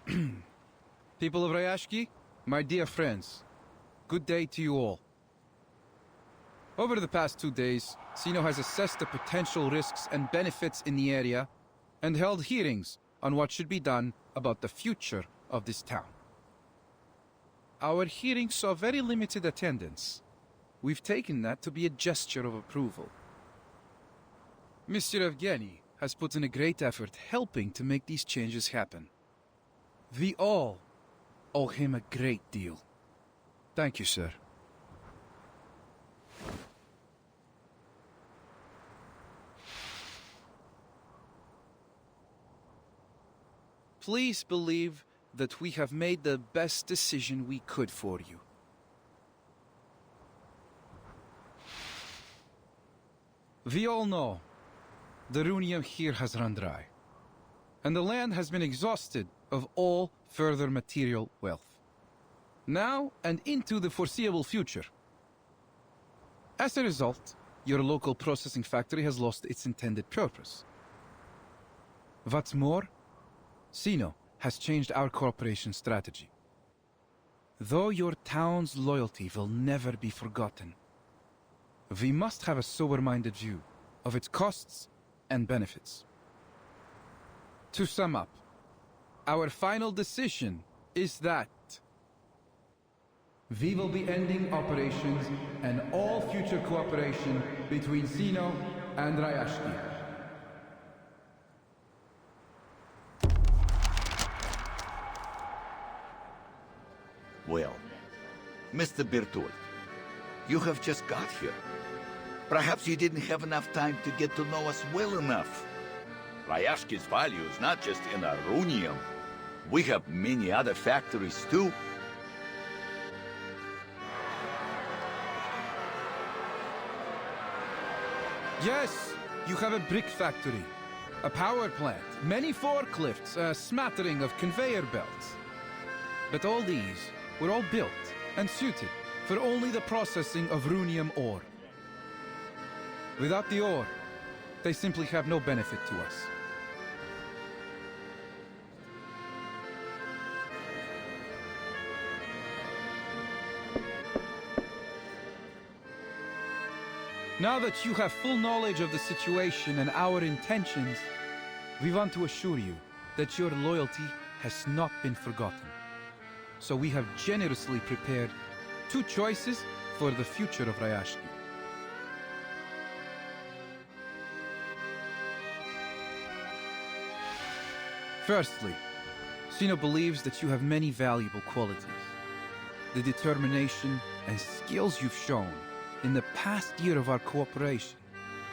People of Ryashki, my dear friends, good day to you all. Over the past 2 days, Sino has assessed the potential risks and benefits in the area and held hearings on what should be done about the future of this town. Our hearings saw very limited attendance. We've taken that to be a gesture of approval. Mr. Evgeny has put in a great effort helping to make these changes happen. We all owe him a great deal. Thank you, sir. Please believe that we have made the best decision we could for you. We all know the runium here has run dry, and the land has been exhausted of all further material wealth, now and into the foreseeable future. As a result, your local processing factory has lost its intended purpose. What's more, Sino has changed our cooperation strategy. Though your town's loyalty will never be forgotten, we must have a sober-minded view of its costs and benefits. To sum up, our final decision is that we will be ending operations and all future cooperation between Sino and Ryashki. Well, Mr. Bertolt, you have just got here. Perhaps you didn't have enough time to get to know us well enough. Ryashki's value is not just in our runium. We have many other factories too. Yes, you have a brick factory, a power plant, many forklifts, a smattering of conveyor belts. But all these were all built and suited for only the processing of runium ore. Without the ore, they simply have no benefit to us. Now that you have full knowledge of the situation and our intentions, we want to assure you that your loyalty has not been forgotten. So we have generously prepared 2 choices for the future of Ryashki. Firstly, Sino believes that you have many valuable qualities. The determination and skills you've shown in the past year of our cooperation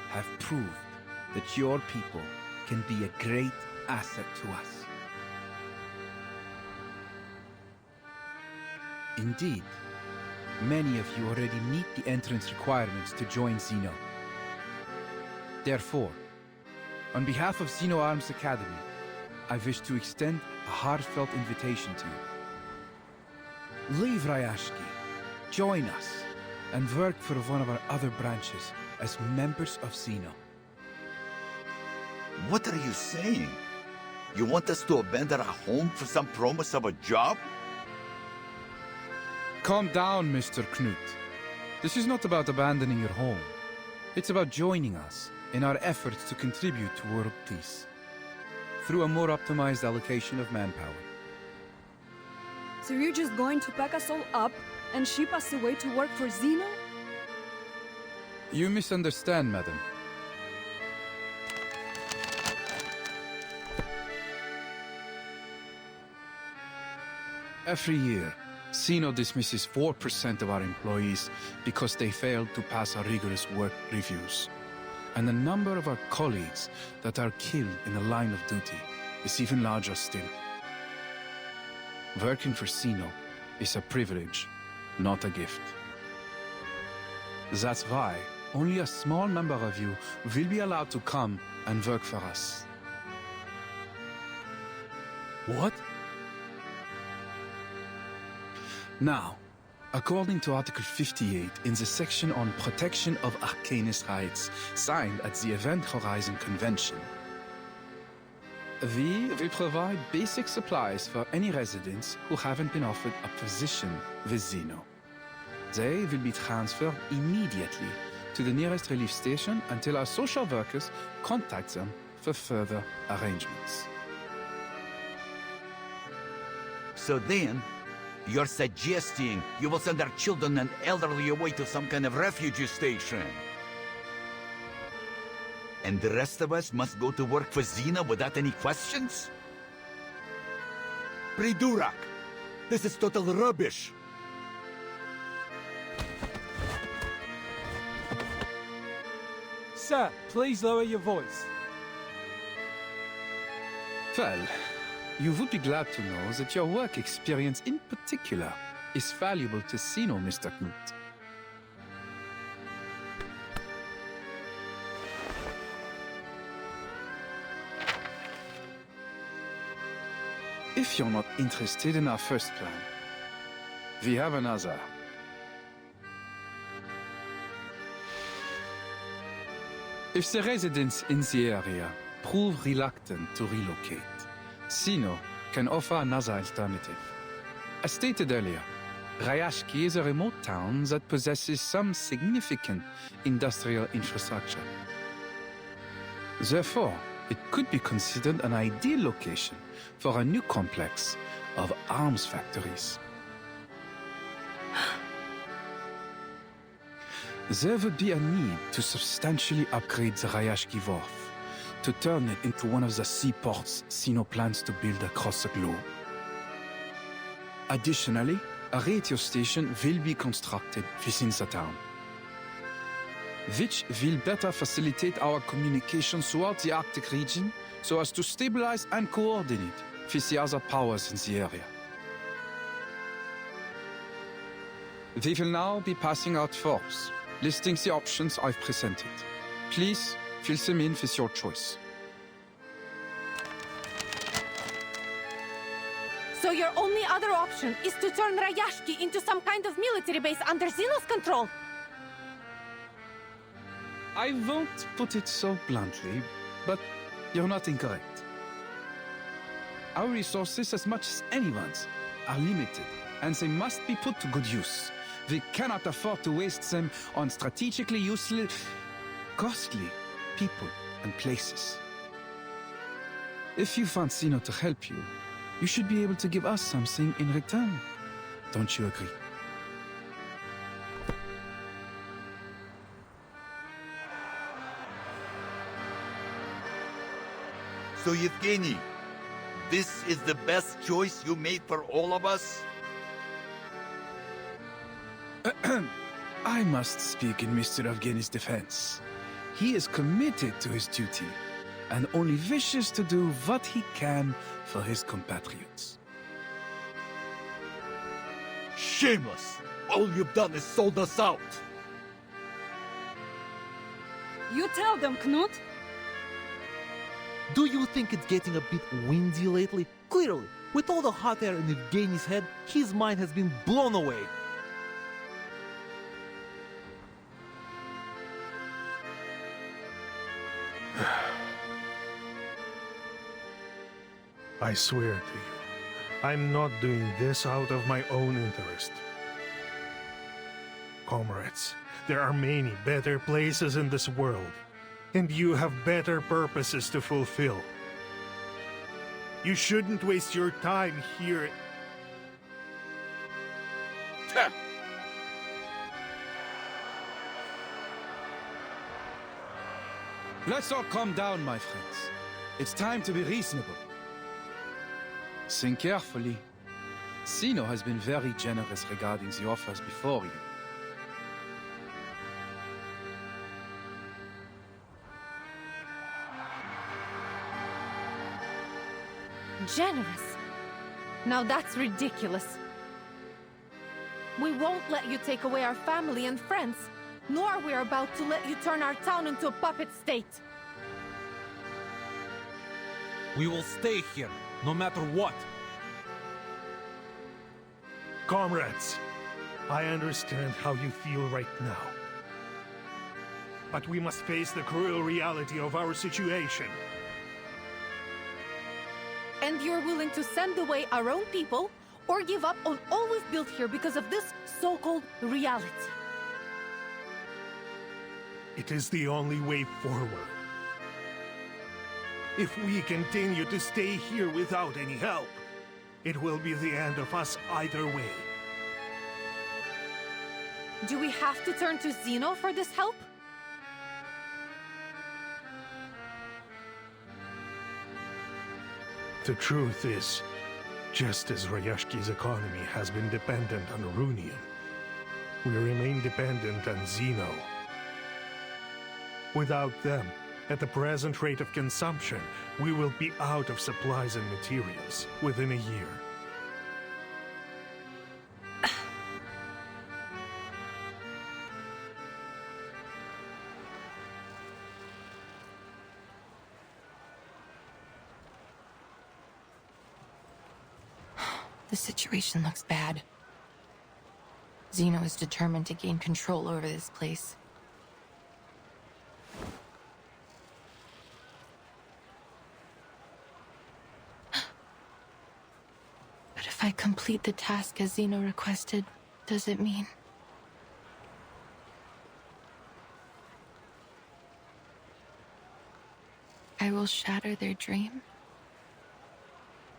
have proved that your people can be a great asset to us. Indeed, many of you already meet the entrance requirements to join Sino. Therefore, on behalf of Sino Arms Academy, I wish to extend a heartfelt invitation to you. Leave Ryashki, join us, and work for one of our other branches as members of Sino. What are you saying? You want us to abandon our home for some promise of a job? Calm down, Mr. Knut. This is not about abandoning your home. It's about joining us in our efforts to contribute to world peace through a more optimized allocation of manpower. So you're just going to pack us all up and ship us away to work for Sino? You misunderstand, madam. Every year, Sino dismisses 4% of our employees because they failed to pass our rigorous work reviews. And the number of our colleagues that are killed in the line of duty is even larger still. Working for Sino is a privilege, not a gift. That's why only a small number of you will be allowed to come and work for us. What? Now, according to Article 58 in the section on protection of Arcanist rights signed at the Event Horizon Convention, We will provide basic supplies for any residents who haven't been offered a position with Zeno. They will be transferred immediately to the nearest relief station until our social workers contact them for further arrangements. So then, you're suggesting you will send our children and elderly away to some kind of refugee station? And the rest of us must go to work for Zena without any questions? Pridurak! This is total rubbish! Sir, please lower your voice. Well, you would be glad to know that your work experience in particular is valuable to Zeno, Mr. Knut. If you're not interested in our first plan, we have another. If the residents in the area prove reluctant to relocate, Zeno can offer another alternative. As stated earlier, Rayashki is a remote town that possesses some significant industrial infrastructure. Therefore, it could be considered an ideal location for a new complex of arms factories. There would be a need to substantially upgrade the Rayashki Wharf, to turn it into one of the seaports Zeno plans to build across the globe. Additionally, a radio station will be constructed within the town, which will better facilitate our communications throughout the Arctic region so as to stabilize and coordinate with the other powers in the area. We will now be passing out forms, listing the options I've presented. Please fill them in with your choice. So your only other option is to turn Rayashki into some kind of military base under Zeno's control? I won't put it so bluntly, but you're not incorrect. Our resources, as much as anyone's, are limited, and they must be put to good use. We cannot afford to waste them on strategically useless, costly people and places. If you want Zeno to help you, you should be able to give us something in return. Don't you agree? So, Yevgeny, this is the best choice you made for all of us? I must speak in Mr. Evgeny's defense. He is committed to his duty and only wishes to do what he can for his compatriots. Shameless! All you've done is sold us out! You tell them, Knut. Do you think it's getting a bit windy lately? Clearly, with all the hot air in Evgeny's head, his mind has been blown away. I swear to you, I'm not doing this out of my own interest. Comrades, there are many better places in this world, and you have better purposes to fulfill. You shouldn't waste your time here. Let's all calm down, my friends. It's time to be reasonable. Think carefully. Zeno has been very generous regarding the offers before you. Generous? Now that's ridiculous. We won't let you take away our family and friends, nor we're about to let you turn our town into a puppet state. We will stay here, no matter what. Comrades, I understand how you feel right now. But we must face the cruel reality of our situation. And you're willing to send away our own people or give up on all we've built here because of this so-called reality. It is the only way forward. If we continue to stay here without any help, it will be the end of us either way. Do we have to turn to Zeno for this help? The truth is, just as Ryashki's economy has been dependent on Runium, we remain dependent on Zeno. Without them, at the present rate of consumption, we will be out of supplies and materials within a year. The situation looks bad. Zeno is determined to gain control over this place. But if I complete the task as Zeno requested, does it mean... I will shatter their dream?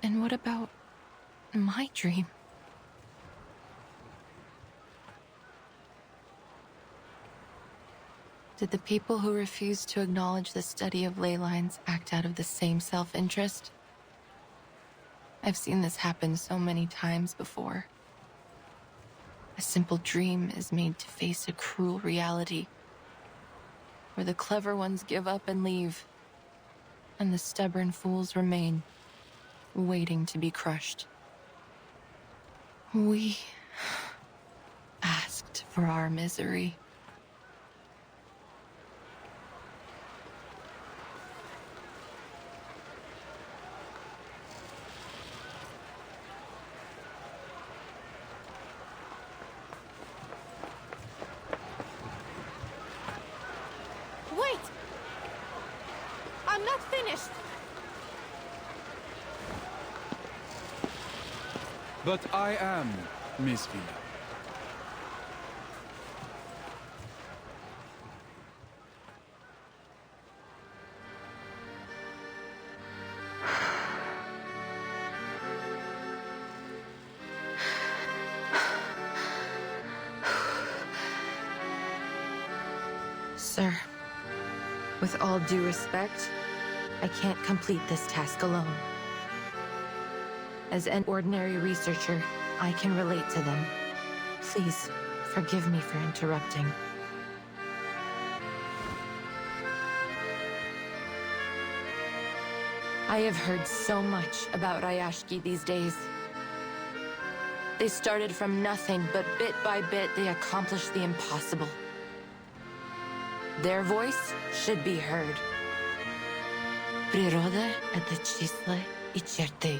And what about my dream? Did the people who refused to acknowledge the study of ley lines act out of the same self-interest? I've seen this happen so many times before. A simple dream is made to face a cruel reality, where the clever ones give up and leave, and the stubborn fools remain, waiting to be crushed. We asked for our misery. Wait! I'm not finished! But I am, Miss Vina. Sir, with all due respect, I can't complete this task alone. As an ordinary researcher, I can relate to them. Please, forgive me for interrupting. I have heard so much about Ryashki these days. They started from nothing, but bit by bit they accomplished the impossible. Their voice should be heard. Природа — это числа и черты.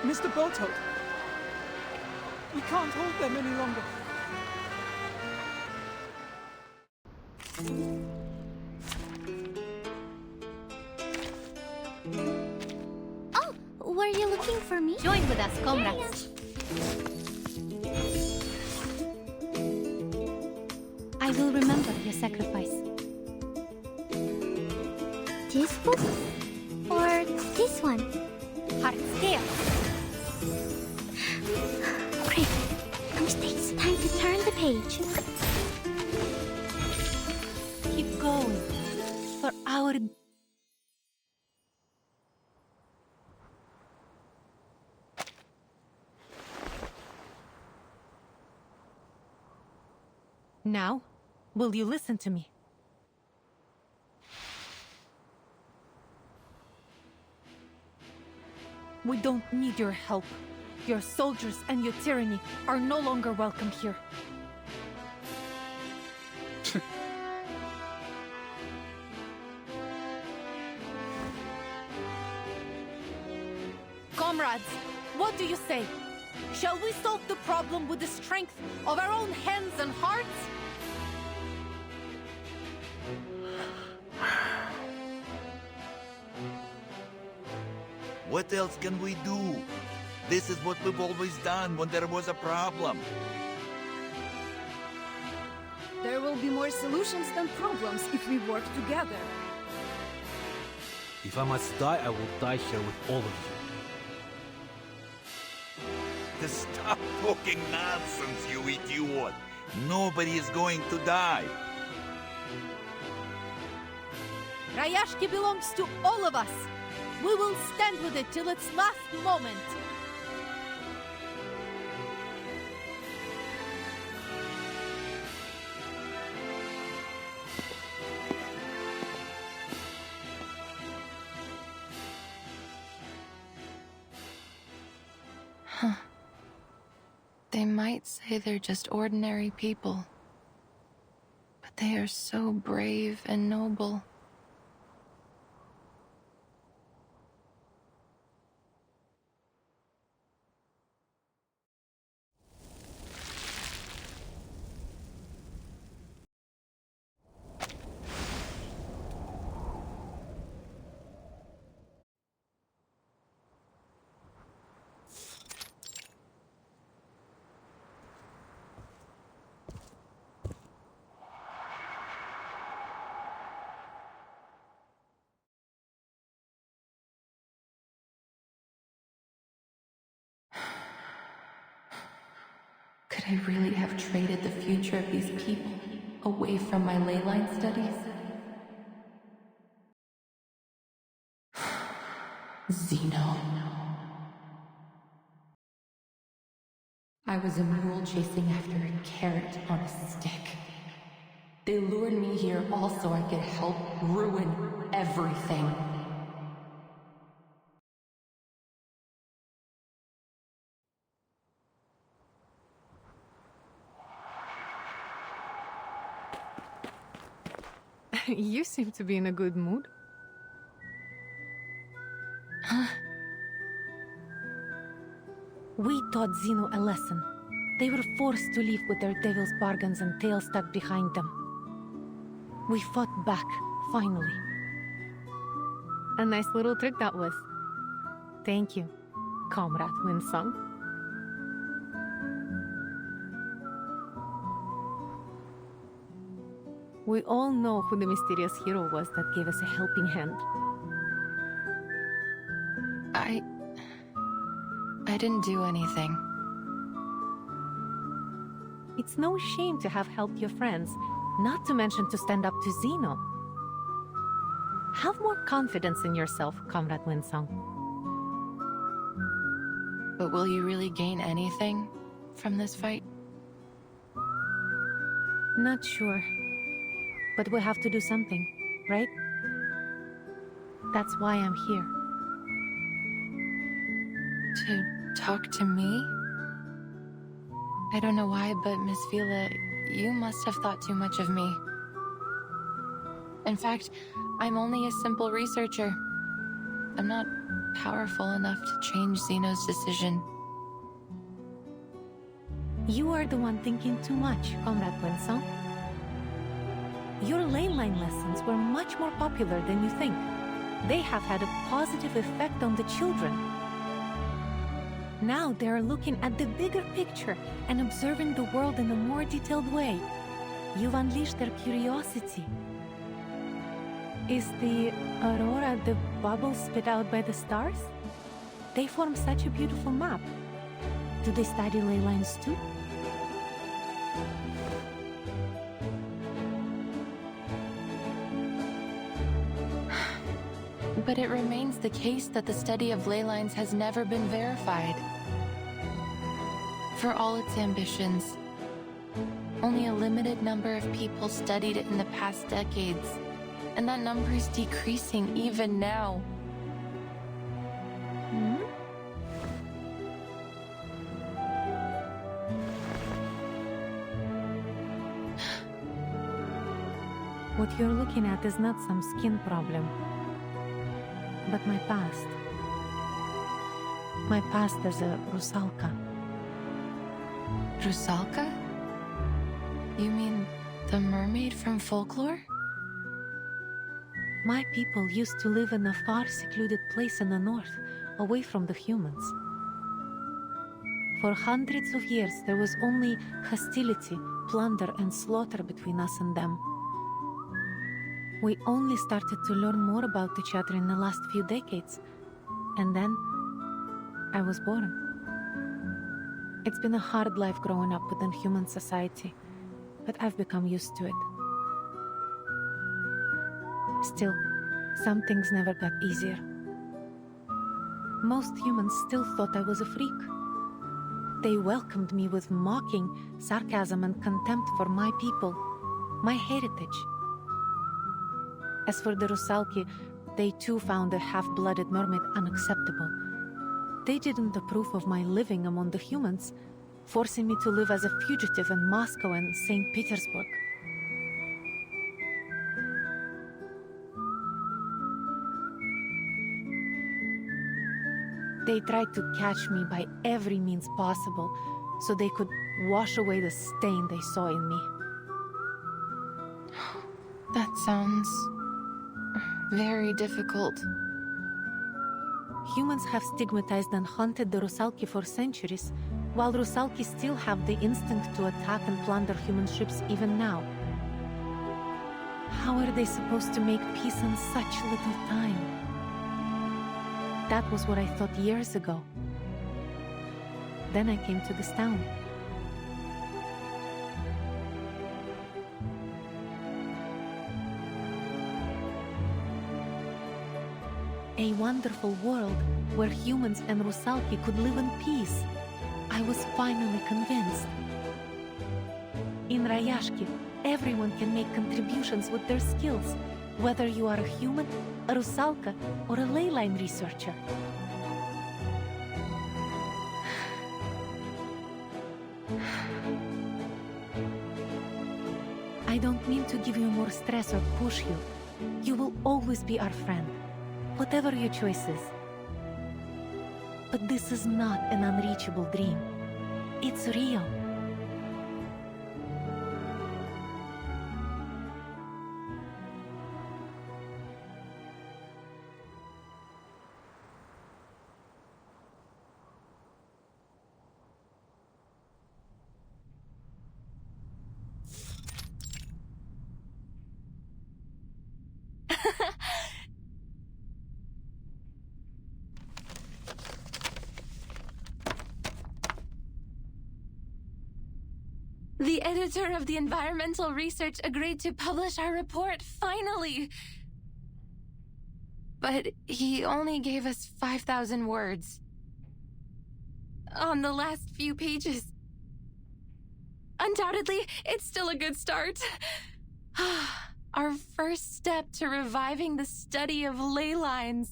Mr. Boto, we can't hold them any longer. Oh, were you looking for me? Join with us, comrades. I will remember your sacrifice. This book? Or this one? Hard steel. Quick, it's time to turn the page. Keep going. For our... Now, will you listen to me? We don't need your help. Your soldiers and your tyranny are no longer welcome here. Comrades, what do you say? Shall we solve the problem with the strength of our own hands and hearts? What else can we do? This is what we've always done when there was a problem. There will be more solutions than problems if we work together. If I must die, I will die here with all of you. Just stop talking nonsense, you idiot. Nobody is going to die. Rayashki belongs to all of us. We will stand with it till its last moment. They might say they're just ordinary people, but they are so brave and noble. Could I really have traded the future of these people away from my ley line studies? Zeno. I was a mule chasing after a carrot on a stick. They lured me here all so I could help ruin everything. You seem to be in a good mood. We taught Zeno a lesson. They were forced to live with their devil's bargains and tails stuck behind them. We fought back, finally. A nice little trick that was. Thank you, Comrade Winsong. We all know who the mysterious hero was that gave us a helping hand. I didn't do anything. It's no shame to have helped your friends, not to mention to stand up to Zeno. Have more confidence in yourself, Comrade Winsong. But will you really gain anything from this fight? Not sure. But we have to do something, right? That's why I'm here. To talk to me? I don't know why, but Miss Vila, you must have thought too much of me. In fact, I'm only a simple researcher. I'm not powerful enough to change Zeno's decision. You are the one thinking too much, Comrade Winsong. Your ley line lessons were much more popular than you think. They have had a positive effect on the children. Now they are looking at the bigger picture and observing the world in a more detailed way. You've unleashed their curiosity. Is the aurora the bubbles spit out by the stars? They form such a beautiful map. Do they study ley lines too? But it remains the case that the study of ley lines has never been verified. For all its ambitions, only a limited number of people studied it in the past decades, and that number is decreasing even now. What you're looking at is not some skin problem, but my past. My past as a Rusalka. Rusalka? You mean the mermaid from folklore? My people used to live in a far secluded place in the north, away from the humans. For hundreds of years, there was only hostility, plunder, and slaughter between us and them. We only started to learn more about each other in the last few decades, and then I was born. It's been a hard life growing up within human society, but I've become used to it. Still, some things never got easier. Most humans still thought I was a freak. They welcomed me with mocking, sarcasm, and contempt for my people, my heritage. As for the Rusalki, they too found the half-blooded mermaid unacceptable. They didn't approve of my living among the humans, forcing me to live as a fugitive in Moscow and St. Petersburg. They tried to catch me by every means possible, so they could wash away the stain they saw in me. That sounds very difficult. Humans have stigmatized and hunted the Rusalki for centuries, while Rusalki still have the instinct to attack and plunder human ships even now. How are they supposed to make peace in such little time? That was what I thought years ago. Then I came to this town. A wonderful world where humans and Rusalki could live in peace. I was finally convinced. In Rayashki, everyone can make contributions with their skills, whether you are a human, a Rusalka, or a ley line researcher. I don't mean to give you more stress or push you. You will always be our friend, whatever your choice is. But this is not an unreachable dream. It's real. The editor of the environmental research agreed to publish our report, finally! But he only gave us 5,000 words. On the last few pages. Undoubtedly, it's still a good start. Our first step to reviving the study of ley lines.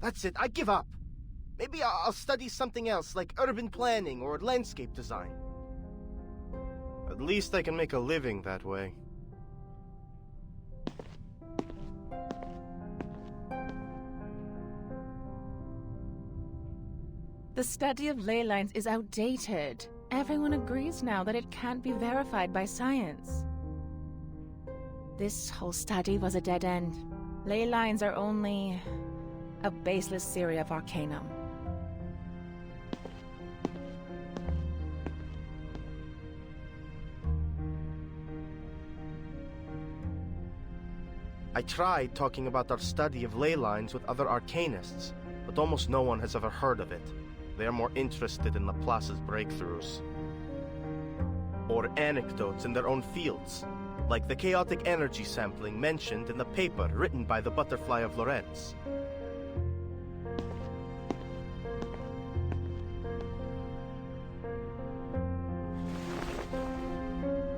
That's it, I give up. Maybe I'll study something else, like urban planning or landscape design. At least I can make a living that way. The study of ley lines is outdated. Everyone agrees now that it can't be verified by science. This whole study was a dead end. Ley lines are only a baseless theory of arcanum. I tried talking about our study of ley lines with other arcanists, but almost no one has ever heard of it. They are more interested in Laplace's breakthroughs. Or anecdotes in their own fields, like the chaotic energy sampling mentioned in the paper written by the Butterfly of Lorentz.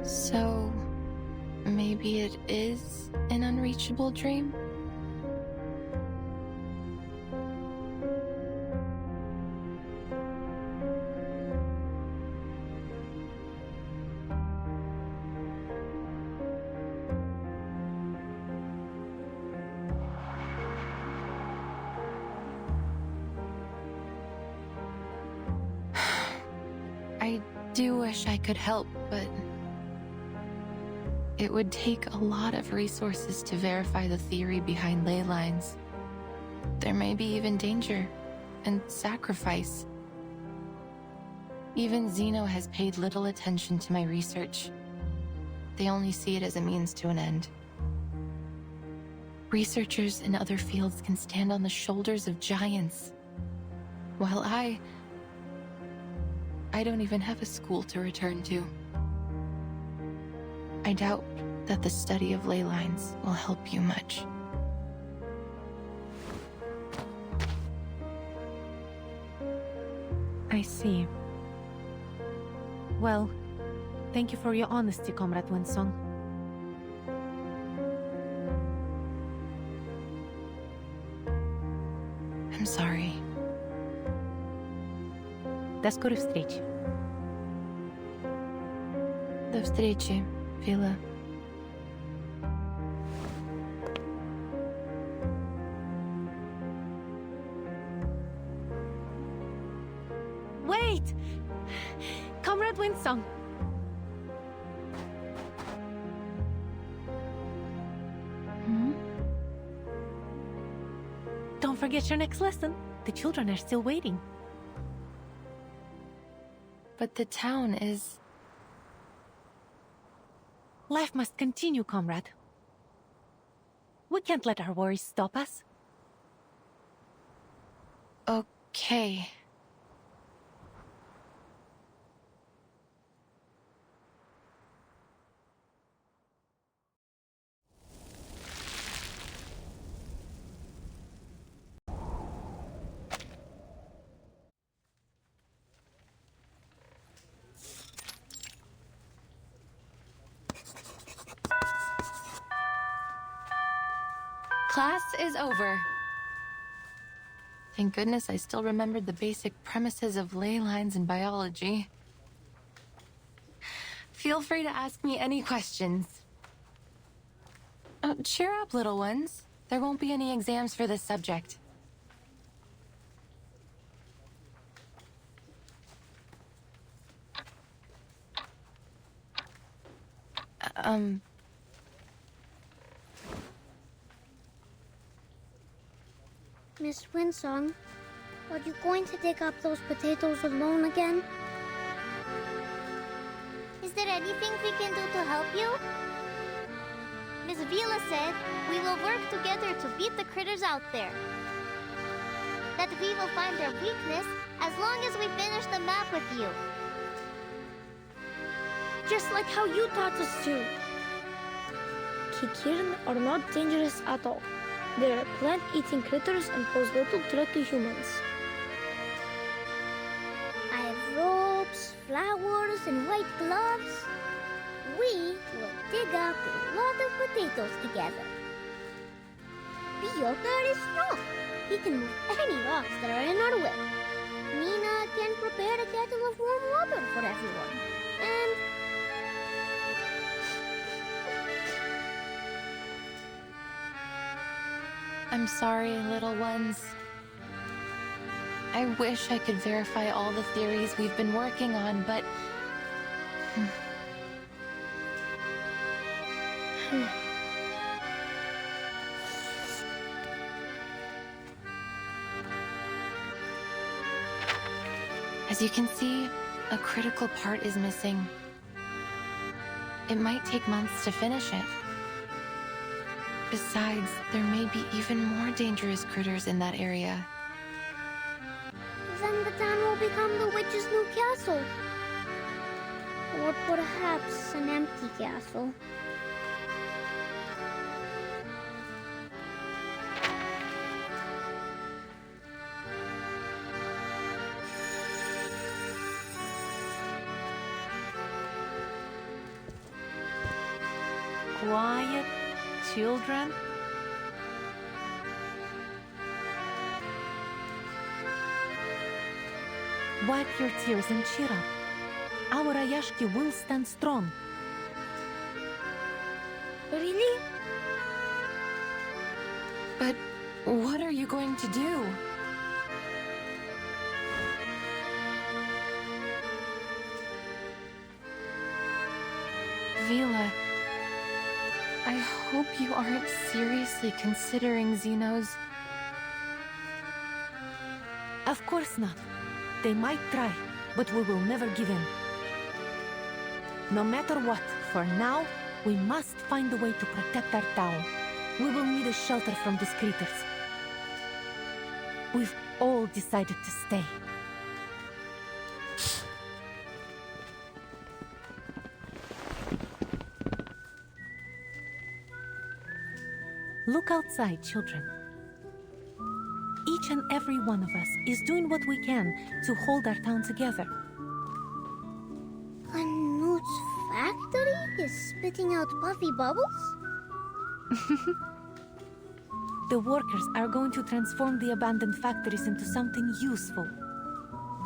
So, maybe Maybe it is an unreachable dream? I do wish I could help, but it would take a lot of resources to verify the theory behind ley lines. There may be even danger and sacrifice. Even Zeno has paid little attention to my research. They only see it as a means to an end. Researchers in other fields can stand on the shoulders of giants, while I don't even have a school to return to. I doubt that the study of ley lines will help you much. I see. Well, thank you for your honesty, Comrade Winsong. I'm sorry. До скорой встречи. До встречи, Вилла. Wait! Comrade Winsong! Don't forget your next lesson. The children are still waiting. But the town is... Life must continue, comrade. We can't let our worries stop us. Okay. Class is over. Thank goodness I still remembered the basic premises of ley lines in biology. Feel free to ask me any questions. Oh, cheer up, little ones. There won't be any exams for this subject. Miss Winsong, are you going to dig up those potatoes alone again? Is there anything we can do to help you? Miss Vila said we will work together to beat the critters out there. That we will find their weakness as long as we finish the map with you. Just like how you taught us to. Kikirin are not dangerous at all. They are plant-eating critters and pose little threat to humans. I have ropes, flowers, and white gloves. We will dig up a lot of potatoes together. Piotr is strong. He can move any rocks that are in our way. Nina can prepare a kettle of warm water for everyone. And I'm sorry, little ones. I wish I could verify all the theories we've been working on, but... As you can see, a critical part is missing. It might take months to finish it. Besides, there may be even more dangerous critters in that area. then the town will become the witch's new castle. Or perhaps an empty castle. Quiet, children. Wipe your tears and cheer up. Our Ayashki will stand strong. Really? But what are you going to do? Vila, I hope you aren't seriously considering Xenos. Of course not. They might try, but we will never give in. No matter what, for now, we must find a way to protect our town. We will need a shelter from these critters. We've all decided to stay. Look outside, children. Each and every one of us is doing what we can to hold our town together. Knut's factory is spitting out puffy bubbles? The workers are going to transform the abandoned factories into something useful.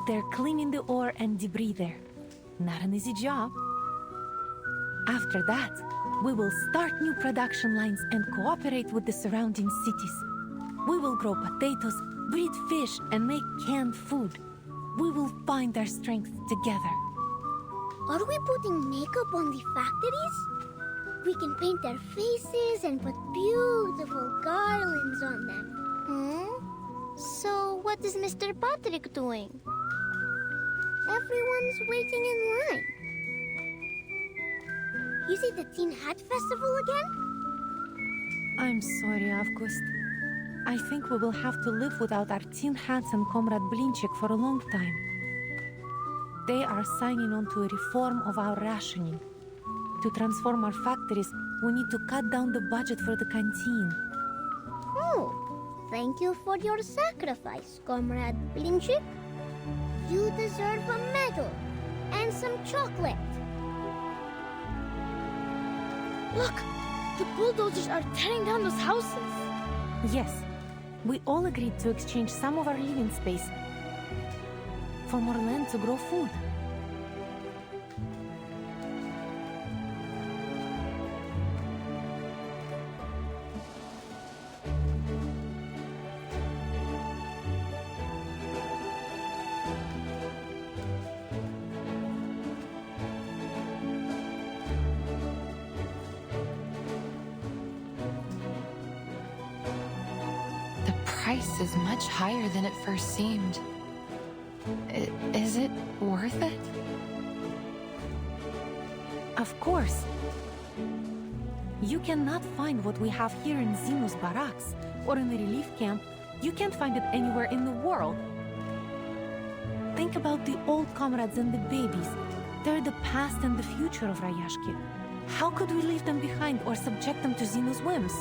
They're cleaning the ore and debris there. Not an easy job. After that, we will start new production lines and cooperate with the surrounding cities. We will grow potatoes, breed fish, and make canned food. We will find our strength together. Are we putting makeup on the factories? We can paint their faces and put beautiful garlands on them. So what is Mr. Patrick doing? Everyone's waiting in line. Is it the Teen Hat Festival again? I'm sorry, Avgust. I think we will have to live without our tin hats and Comrade Blinchik for a long time. They are signing on to a reform of our rationing. To transform our factories, we need to cut down the budget for the canteen. Oh, thank you for your sacrifice, Comrade Blinchik. You deserve a medal and some chocolate. Look! The bulldozers are tearing down those houses! Yes, we all agreed to exchange some of our living space for more land to grow food. Price is much higher than it first seemed. Is it worth it? Of course. You cannot find what we have here in Xenos barracks or in the relief camp. You can't find it anywhere in the world. Think about the old comrades and the babies. They're the past and the future of Rayashki. How could we leave them behind or subject them to Xenos whims?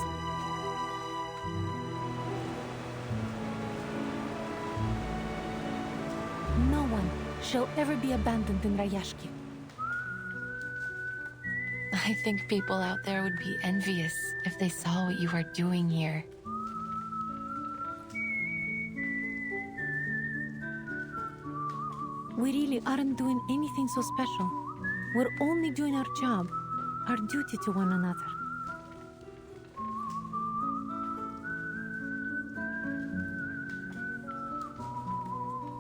No one shall ever be abandoned in Rayashki. I think people out there would be envious if they saw what you are doing here. We really aren't doing anything so special. We're only doing our job, our duty to one another.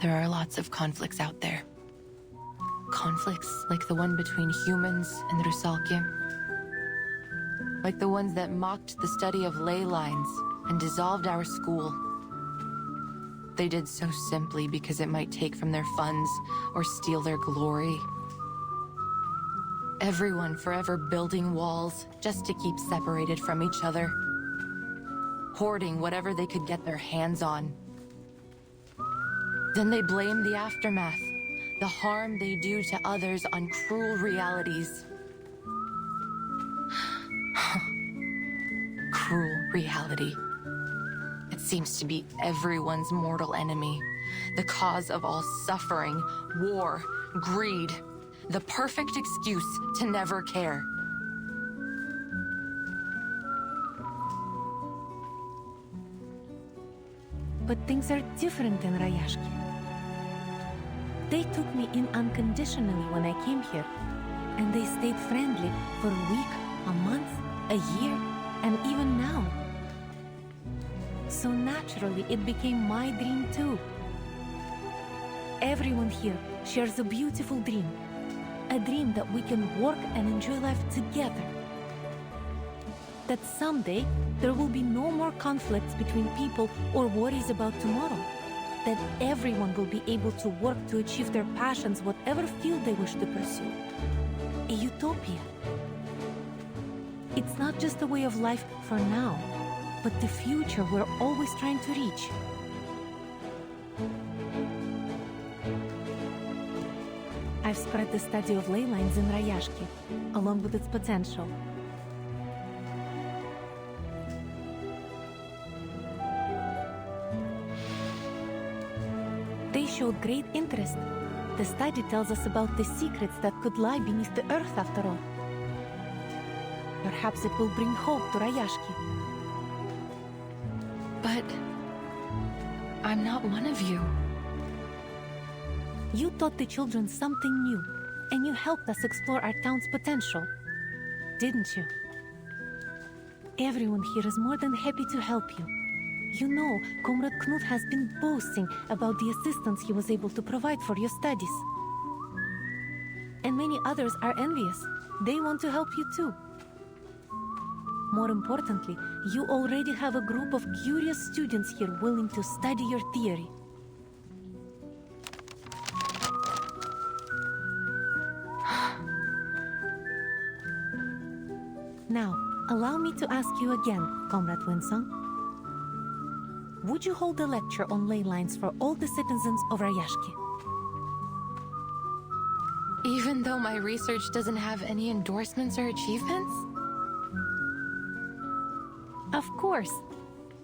There are lots of conflicts out there. Conflicts like the one between humans and the Rusalki. Like the ones that mocked the study of ley lines and dissolved our school. They did so simply because it might take from their funds or steal their glory. Everyone forever building walls just to keep separated from each other. Hoarding whatever they could get their hands on. Then they blame the aftermath, the harm they do to others on cruel realities. Cruel reality. It seems to be everyone's mortal enemy, the cause of all suffering, war, greed, the perfect excuse to never care. But things are different in Rayashki. They took me in unconditionally when I came here, and they stayed friendly for a week, a month, a year, and even now. So naturally, it became my dream too. Everyone here shares a beautiful dream. A dream that we can work and enjoy life together. That someday, there will be no more conflicts between people or worries about tomorrow. That everyone will be able to work to achieve their passions, whatever field they wish to pursue. A utopia. It's not just a way of life for now, but the future we're always trying to reach. I've spread the study of ley lines in Rayashki, along with its potential. They showed great interest. The study tells us about the secrets that could lie beneath the earth after all. Perhaps it will bring hope to Rayashki. But I'm not one of you. You taught the children something new, and you helped us explore our town's potential, didn't you? Everyone here is more than happy to help you. You know, Comrade Knut has been boasting about the assistance he was able to provide for your studies. And many others are envious. They want to help you too. More importantly, you already have a group of curious students here willing to study your theory. Now, allow me to ask you again, Comrade Winsong. Would you hold a lecture on ley lines for all the citizens of Rayashki? Even though my research doesn't have any endorsements or achievements? Of course.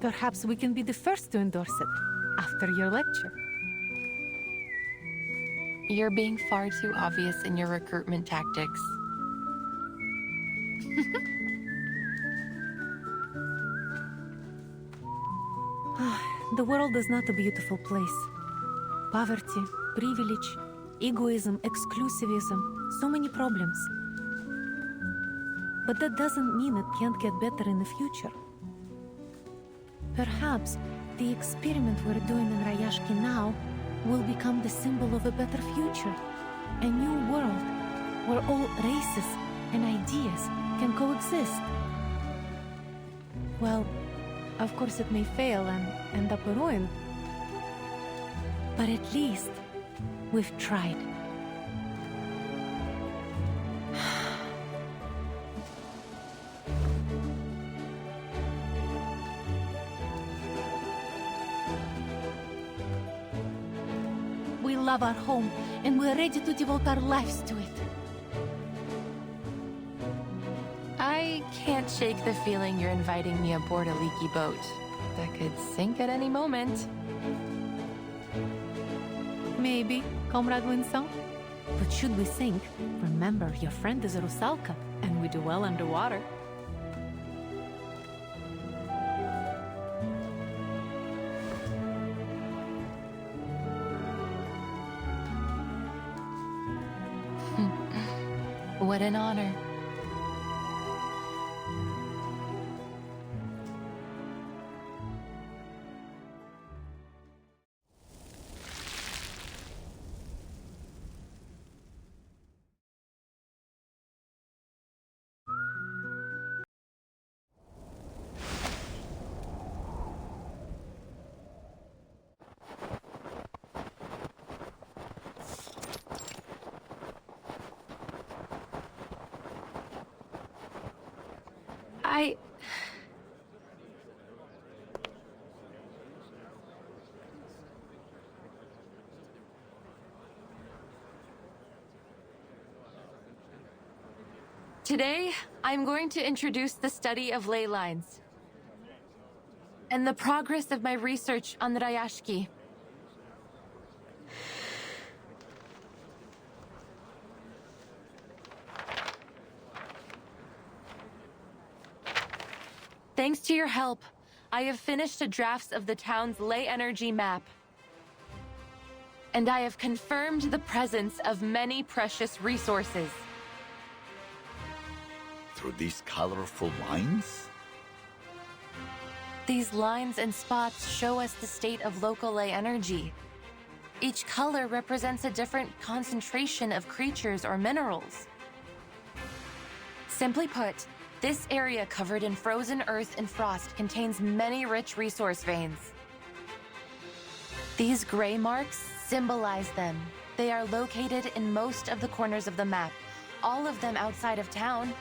Perhaps we can be the first to endorse it, after your lecture. You're being far too obvious in your recruitment tactics. The world is not a beautiful place. Poverty, privilege, egoism, exclusivism, so many problems. But that doesn't mean it can't get better in the future. Perhaps the experiment we're doing in Rayashki now will become the symbol of a better future. A new world where all races and ideas can coexist. Well, of course it may fail and end up a ruin. But at least we've tried. We love our home and we're ready to devote our lives to it. I can't shake the feeling you're inviting me aboard a leaky boat that could sink at any moment. Maybe, Comrade Winsong. But should we sink, remember your friend is a Rusalka, and we do well underwater. What an honor. Today, I'm going to introduce the study of ley lines and the progress of my research on the Rayashki. Thanks to your help, I have finished a draft of the town's ley energy map. And I have confirmed the presence of many precious resources. Through these colorful lines? These lines and spots show us the state of local ley energy. Each color represents a different concentration of creatures or minerals. Simply put, this area covered in frozen earth and frost contains many rich resource veins. These gray marks symbolize them. They are located in most of the corners of the map, all of them outside of town.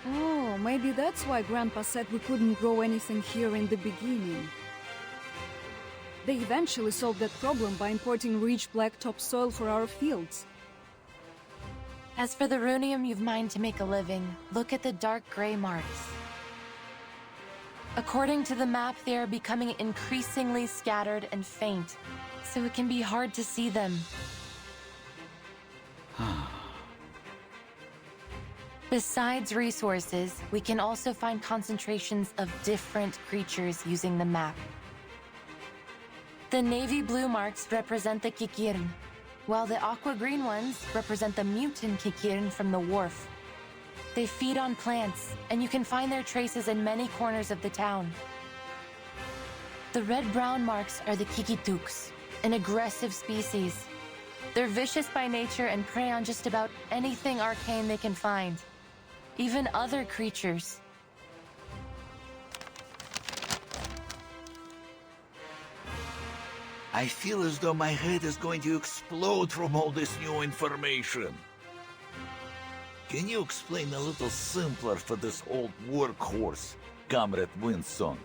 Oh, maybe that's why Grandpa said we couldn't grow anything here in the beginning. They eventually solved that problem by importing rich black topsoil for our fields. As for the runium you've mined to make a living, look at the dark gray marks. According to the map, they are becoming increasingly scattered and faint, so it can be hard to see them. Besides resources, we can also find concentrations of different creatures using the map. The navy blue marks represent the Kikirn, while the aqua green ones represent the mutant Kikirn from the wharf. They feed on plants, and you can find their traces in many corners of the town. The red-brown marks are the Kikituks, an aggressive species. They're vicious by nature and prey on just about anything arcane they can find, even other creatures. I feel as though my head is going to explode from all this new information. Can you explain a little simpler for this old workhorse, Comrade Winston?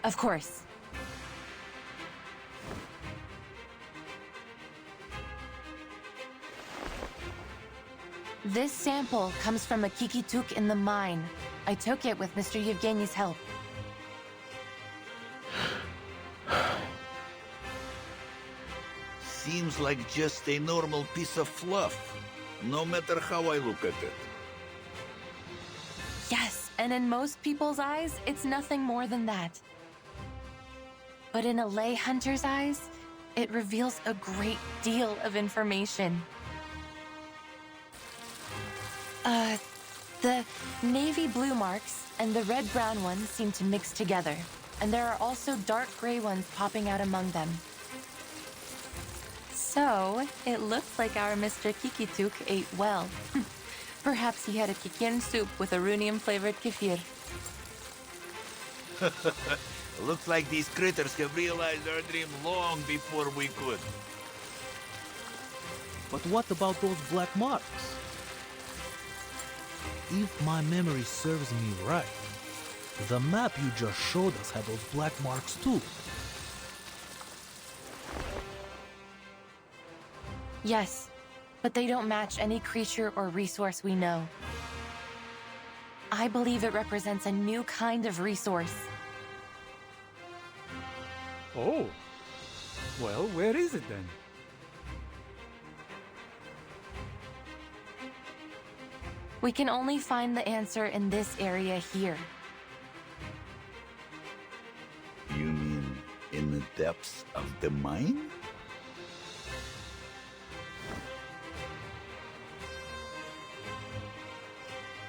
Of course. This sample comes from a Kikituk in the mine. I took it with Mr. Yevgeny's help. Seems like just a normal piece of fluff, no matter how I look at it. Yes, and in most people's eyes, it's nothing more than that. But in a lay hunter's eyes, it reveals a great deal of information. The navy blue marks and the red-brown ones seem to mix together, and there are also dark gray ones popping out among them. So, it looks like our Mr. Kikituk ate well. Perhaps he had a Kikin soup with a runium-flavored kefir. Looks like these critters have realized our dream long before we could. But what about those black marks? If my memory serves me right, the map you just showed us had those black marks too. Yes, but they don't match any creature or resource we know. I believe it represents a new kind of resource. Oh. Well, where is it then? We can only find the answer in this area here. You mean in the depths of the mine?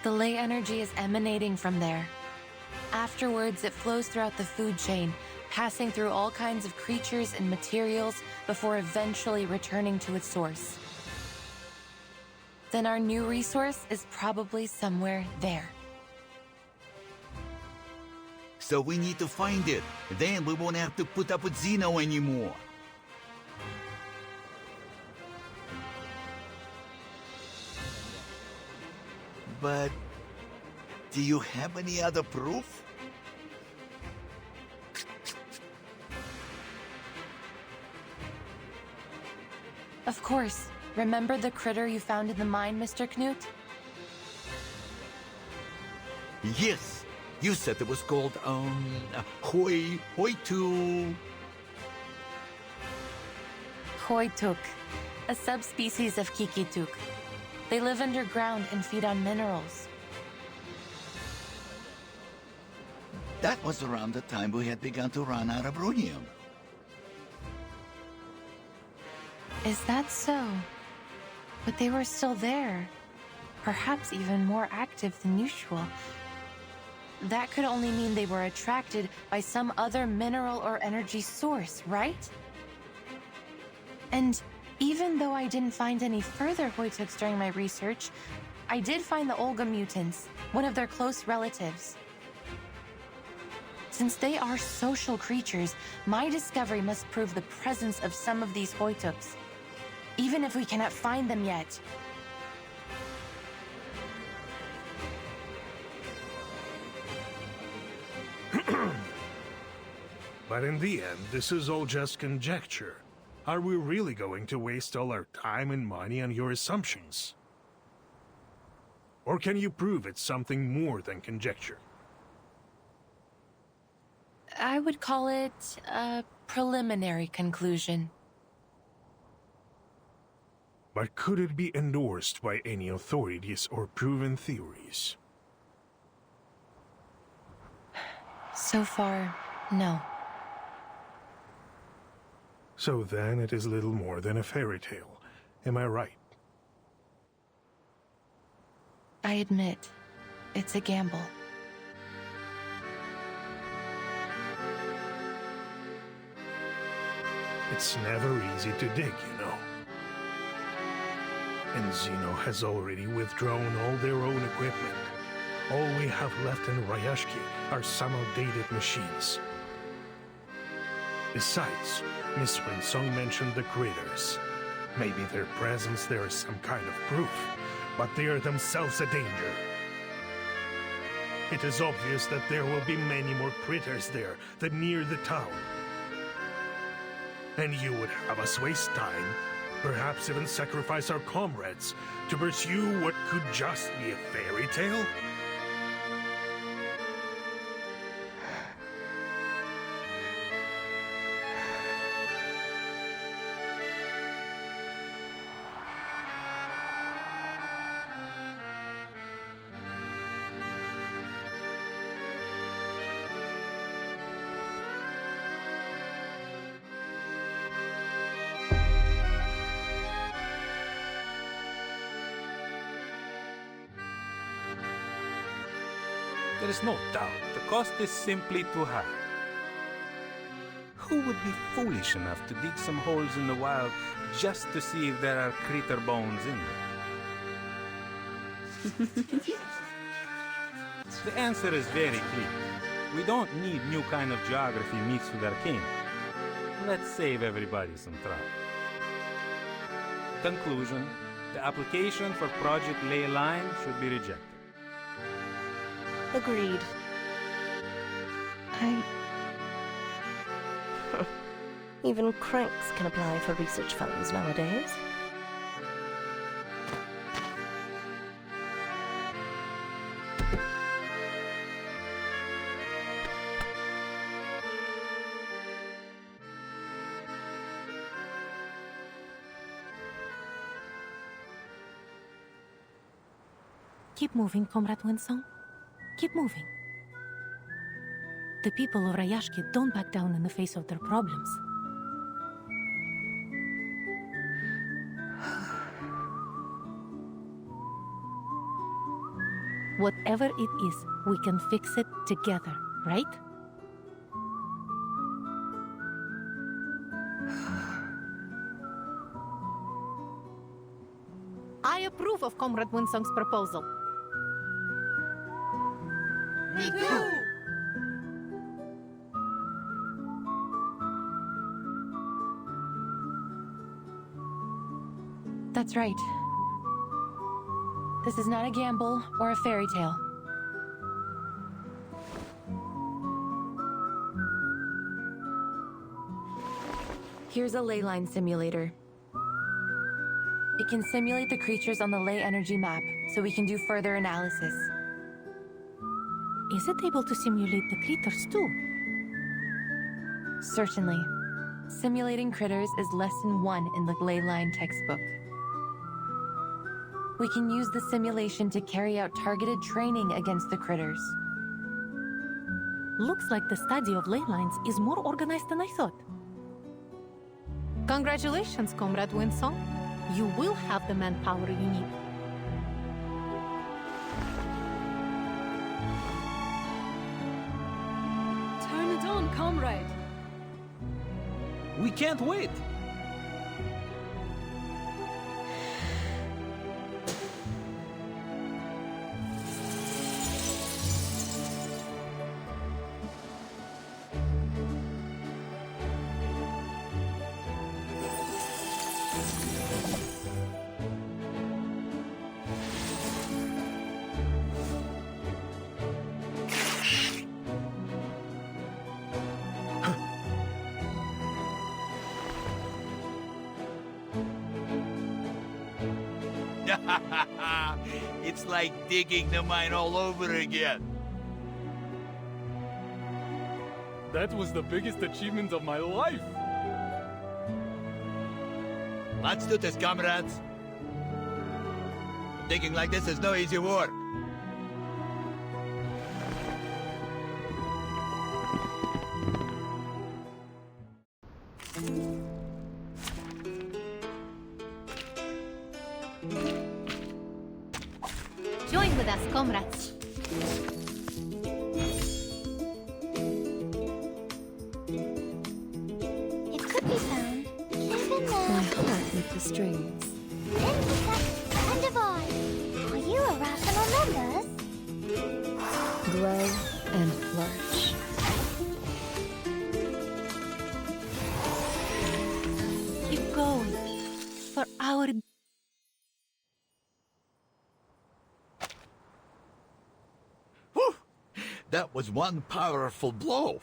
The ley energy is emanating from there. Afterwards, it flows throughout the food chain, passing through all kinds of creatures and materials before eventually returning to its source. Then our new resource is probably somewhere there. So we need to find it. Then we won't have to put up with Zeno anymore. But do you have any other proof? Of course. Remember the critter you found in the mine, Mr. Knut? Yes. You said it was called, Hoituk. Hoituk, a subspecies of Kikituk. They live underground and feed on minerals. That was around the time we had begun to run out of runium. Is that so? But they were still there. Perhaps even more active than usual. That could only mean they were attracted by some other mineral or energy source, right? And even though I didn't find any further Hoytuks during my research, I did find the Olga mutants, one of their close relatives. Since they are social creatures, my discovery must prove the presence of some of these Hoytuks, even if we cannot find them yet. But in the end, this is all just conjecture. Are we really going to waste all our time and money on your assumptions? Or can you prove it's something more than conjecture? I would call it a preliminary conclusion. But could it be endorsed by any authorities or proven theories? So far, no. So then it is little more than a fairy tale. Am I right? I admit, it's a gamble. It's never easy to dig, you know. And Xeno has already withdrawn all their own equipment. All we have left in Ryashki are some outdated machines. Besides, Miss Winsong mentioned the critters. Maybe their presence there is some kind of proof, but they are themselves a danger. It is obvious that there will be many more critters there than near the town. And you would have us waste time, perhaps even sacrifice our comrades, to pursue what could just be a fairy tale? There is no doubt the cost is simply too high. Who would be foolish enough to dig some holes in the wild just to see if there are critter bones in them? The answer is very clear. We don't need new kind of geography mixed with arcane. Let's save everybody some trouble. Conclusion: the application for Project Leyline should be rejected. Agreed. Even cranks can apply for research funds nowadays. Keep moving, Comrade Winsong. Keep moving. The people of Ryashki don't back down in the face of their problems. Whatever it is, we can fix it together, right? I approve of Comrade Winsong's proposal. Me too! That's right. This is not a gamble or a fairy tale. Here's a leyline simulator. It can simulate the creatures on the ley energy map, so we can do further analysis. Is it able to simulate the critters too? Certainly. Simulating critters is lesson 1 in the leyline textbook. We can use the simulation to carry out targeted training against the critters. Looks like the study of ley lines is more organized than I thought. Congratulations, Comrade Winsong. You will have the manpower you need. Turn it on, comrade. We can't wait. It's like digging the mine all over again. That was the biggest achievement of my life. Let's do this, comrades. Digging like this is no easy work. Join with us, comrades. It could be found even My heart with the strings. Then we got friend of ours. Are you a rational members? Grow and flourish. Keep going. For our... That was one powerful blow.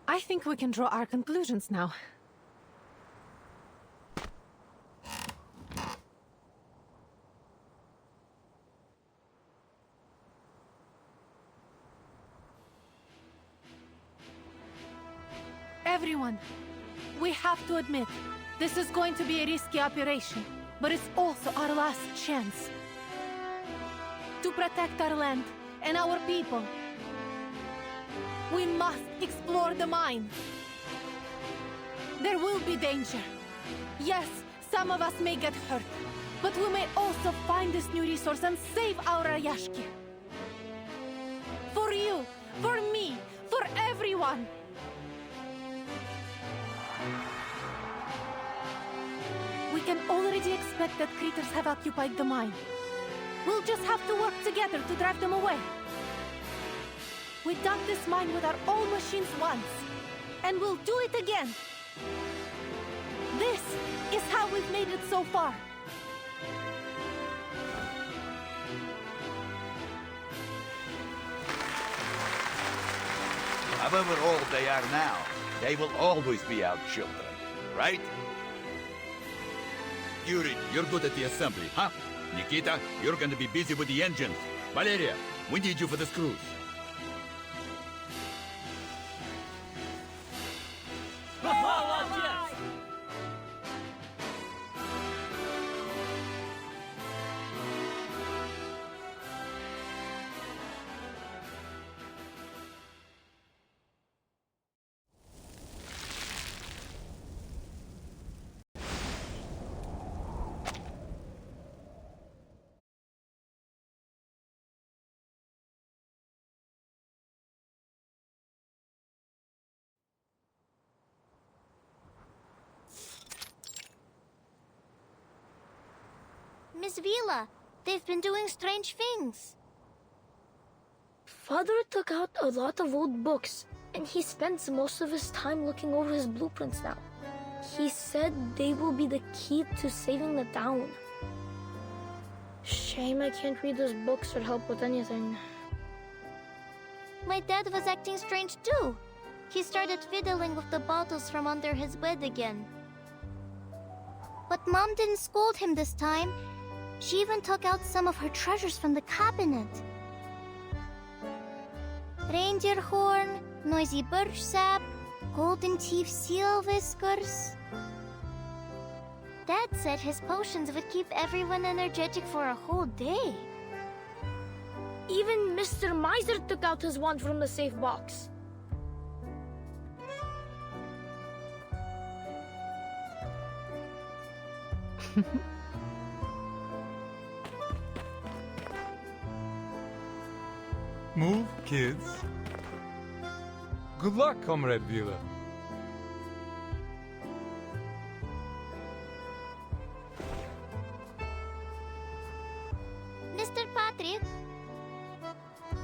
I think we can draw our conclusions now. Everyone, we have to admit, this is going to be a risky operation, but it's also our last chance to protect our land and our people. We must explore the mine. There will be danger. Yes, some of us may get hurt, but we may also find this new resource and save our Ayashki. For you, for me, for everyone. We can already expect that critters have occupied the mine. We'll just have to work together to drive them away. We dug this mine with our own machines once, and we'll do it again. This is how we've made it so far. However old they are now, they will always be our children, right? Yuri, you're good at the assembly, huh? Nikita, you're gonna be busy with the engines. Valeria, we need you for the screws. Miss Vila, they've been doing strange things. Father took out a lot of old books, and he spends most of his time looking over his blueprints now. He said they will be the key to saving the town. Shame I can't read those books or help with anything. My dad was acting strange too. He started fiddling with the bottles from under his bed again. But Mom didn't scold him this time. She even took out some of her treasures from the cabinet. Reindeer horn, noisy birch sap, golden teeth seal whiskers. Dad said his potions would keep everyone energetic for a whole day. Even Mr. Miser took out his wand from the safe box. Move, kids. Good luck, Comrade Vila. Mr. Patrick,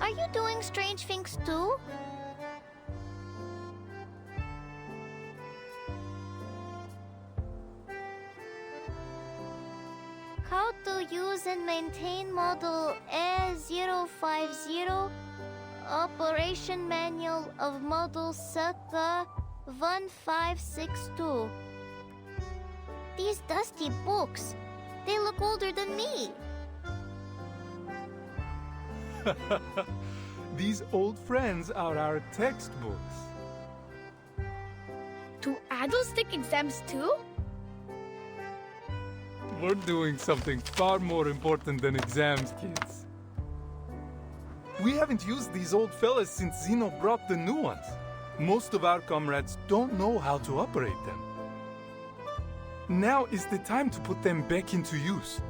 are you doing strange things too? How to use and maintain model A050, operation manual of model Succa 1562. These dusty books, they look older than me. These old friends are our textbooks. Do adults take exams too? We're doing something far more important than exams, kids. We haven't used these old fellas since Zeno brought the new ones. Most of our comrades don't know how to operate them. Now is the time to put them back into use.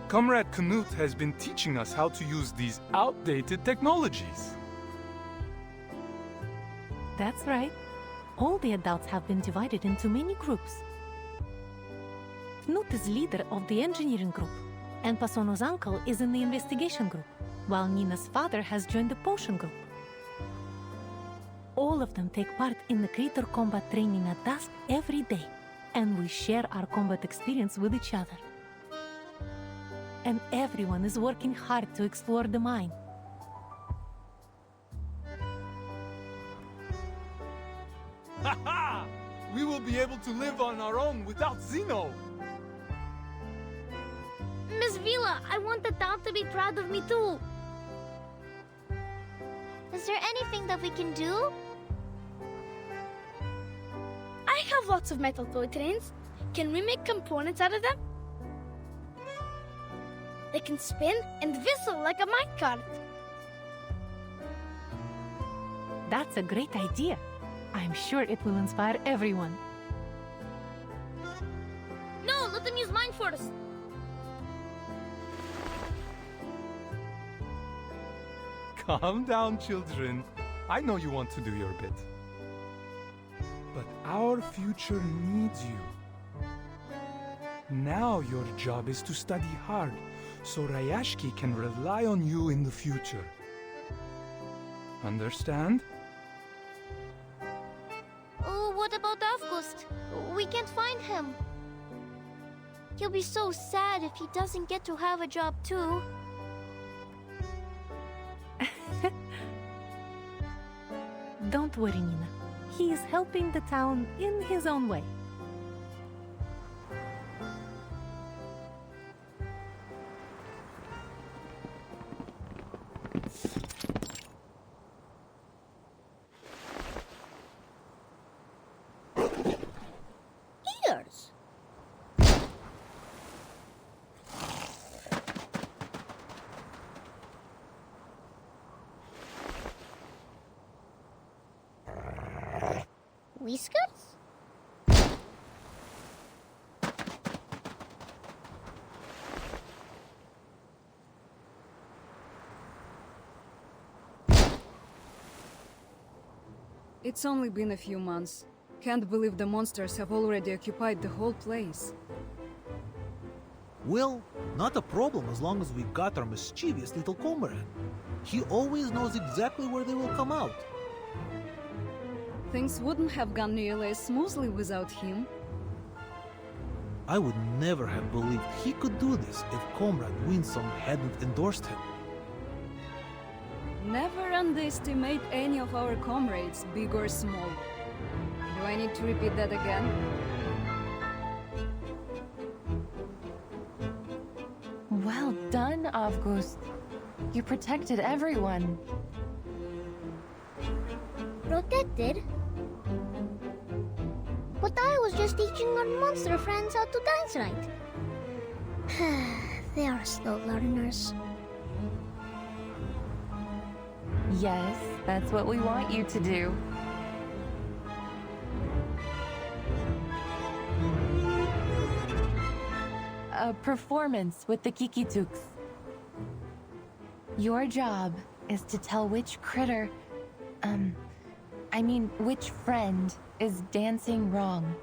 Comrade Knut has been teaching us how to use these outdated technologies. That's right. All the adults have been divided into many groups. Knut is leader of the engineering group, and Pasono's uncle is in the investigation group, while Nina's father has joined the potion group. All of them take part in the creator combat training at dusk every day, and we share our combat experience with each other. And everyone is working hard to explore the mine. Ha ha! We will be able to live on our own without Zeno! Miss Vila, I want the town to be proud of me too. Is there anything that we can do? I have lots of metal toy trains. Can we make components out of them? They can spin and whistle like a minecart. That's a great idea. I'm sure it will inspire everyone. No, let them use mine first. Calm down, children. I know you want to do your bit. But our future needs you. Now your job is to study hard, so Rayashki can rely on you in the future. Understand? Oh, what about Avgust? We can't find him. He'll be so sad if he doesn't get to have a job too. Don't worry, Nina. He is helping the town in his own way. Ears. Whiskers? It's only been a few months. Can't believe the monsters have already occupied the whole place. Well, not a problem as long as we got our mischievous little comrade. He always knows exactly where they will come out. Things wouldn't have gone nearly as smoothly without him. I would never have believed he could do this if Comrade Winsong hadn't endorsed him. Never underestimate any of our comrades, big or small. Do I need to repeat that again? Well done, Avgust. You protected everyone. Protected? But I was just teaching our monster friends how to dance right. They are slow learners. Yes, that's what we want you to do. A performance with the Kikituks. Your job is to tell which critter, which friend is dancing wrong.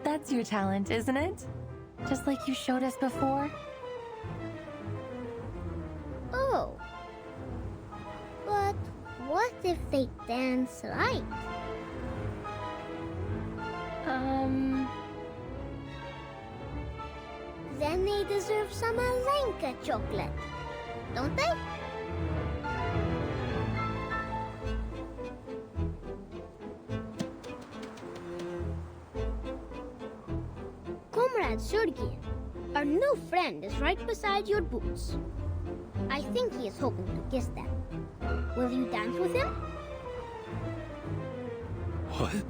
That's your talent, isn't it? Just like you showed us before? Oh. But what if they dance right? Then they deserve some Alenka chocolate, don't they? Comrade Sergei, our new friend is right beside your boots. I think he is hoping to kiss them. Will you dance with him? What?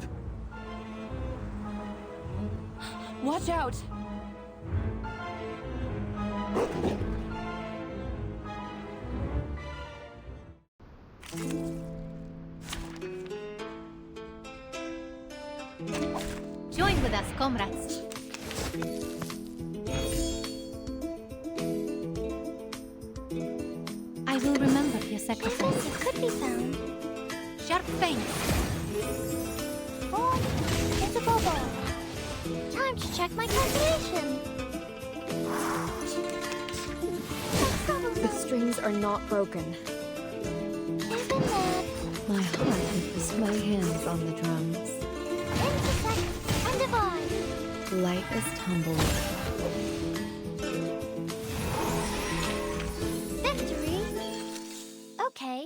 Watch out! Join with us, comrades. I will remember your sacrifice. It could be found. Sharp fangs. Oh, it's a bubble. Time to check my calculation. The strings are not broken. Isn't it? My heart is my hands on the drums. Intersect and divide. Light as tumbleweed. Victory? Okay,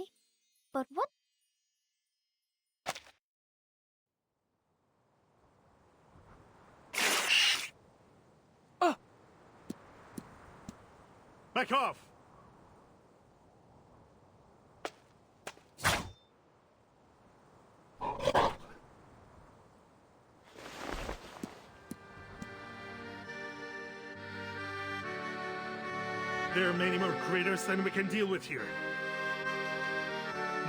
but what? Back off! There are many more critters than we can deal with here.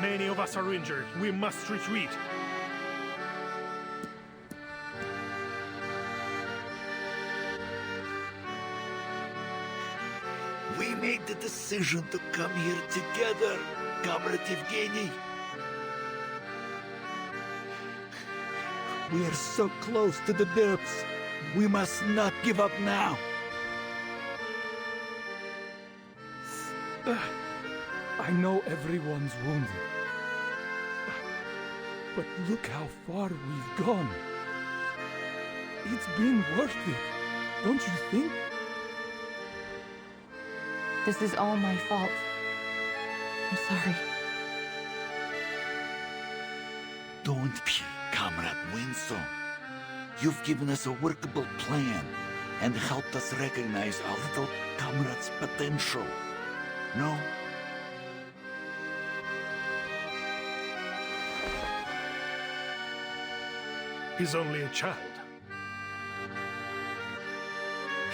Many of us are injured. We must retreat. We made the decision to come here together, Comrade Evgeny. We are so close to the depths. We must not give up now. I know everyone's wounded. But look how far we've gone. It's been worth it, don't you think? This is all my fault. I'm sorry. Don't be, Comrade Winslow. You've given us a workable plan and helped us recognize our little comrade's potential. No? He's only a child.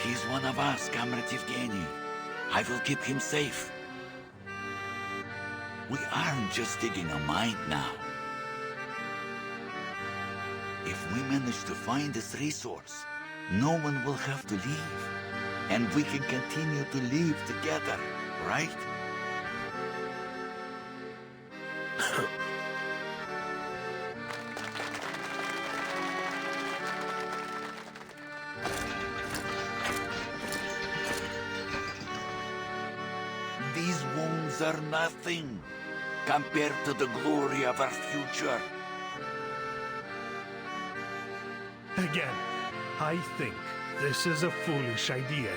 He's one of us, Comrade Evgeny. I will keep him safe. We aren't just digging a mine now. If we manage to find this resource, no one will have to leave. And we can continue to live together, right? These wounds are nothing compared to the glory of our future. Again, I think this is a foolish idea.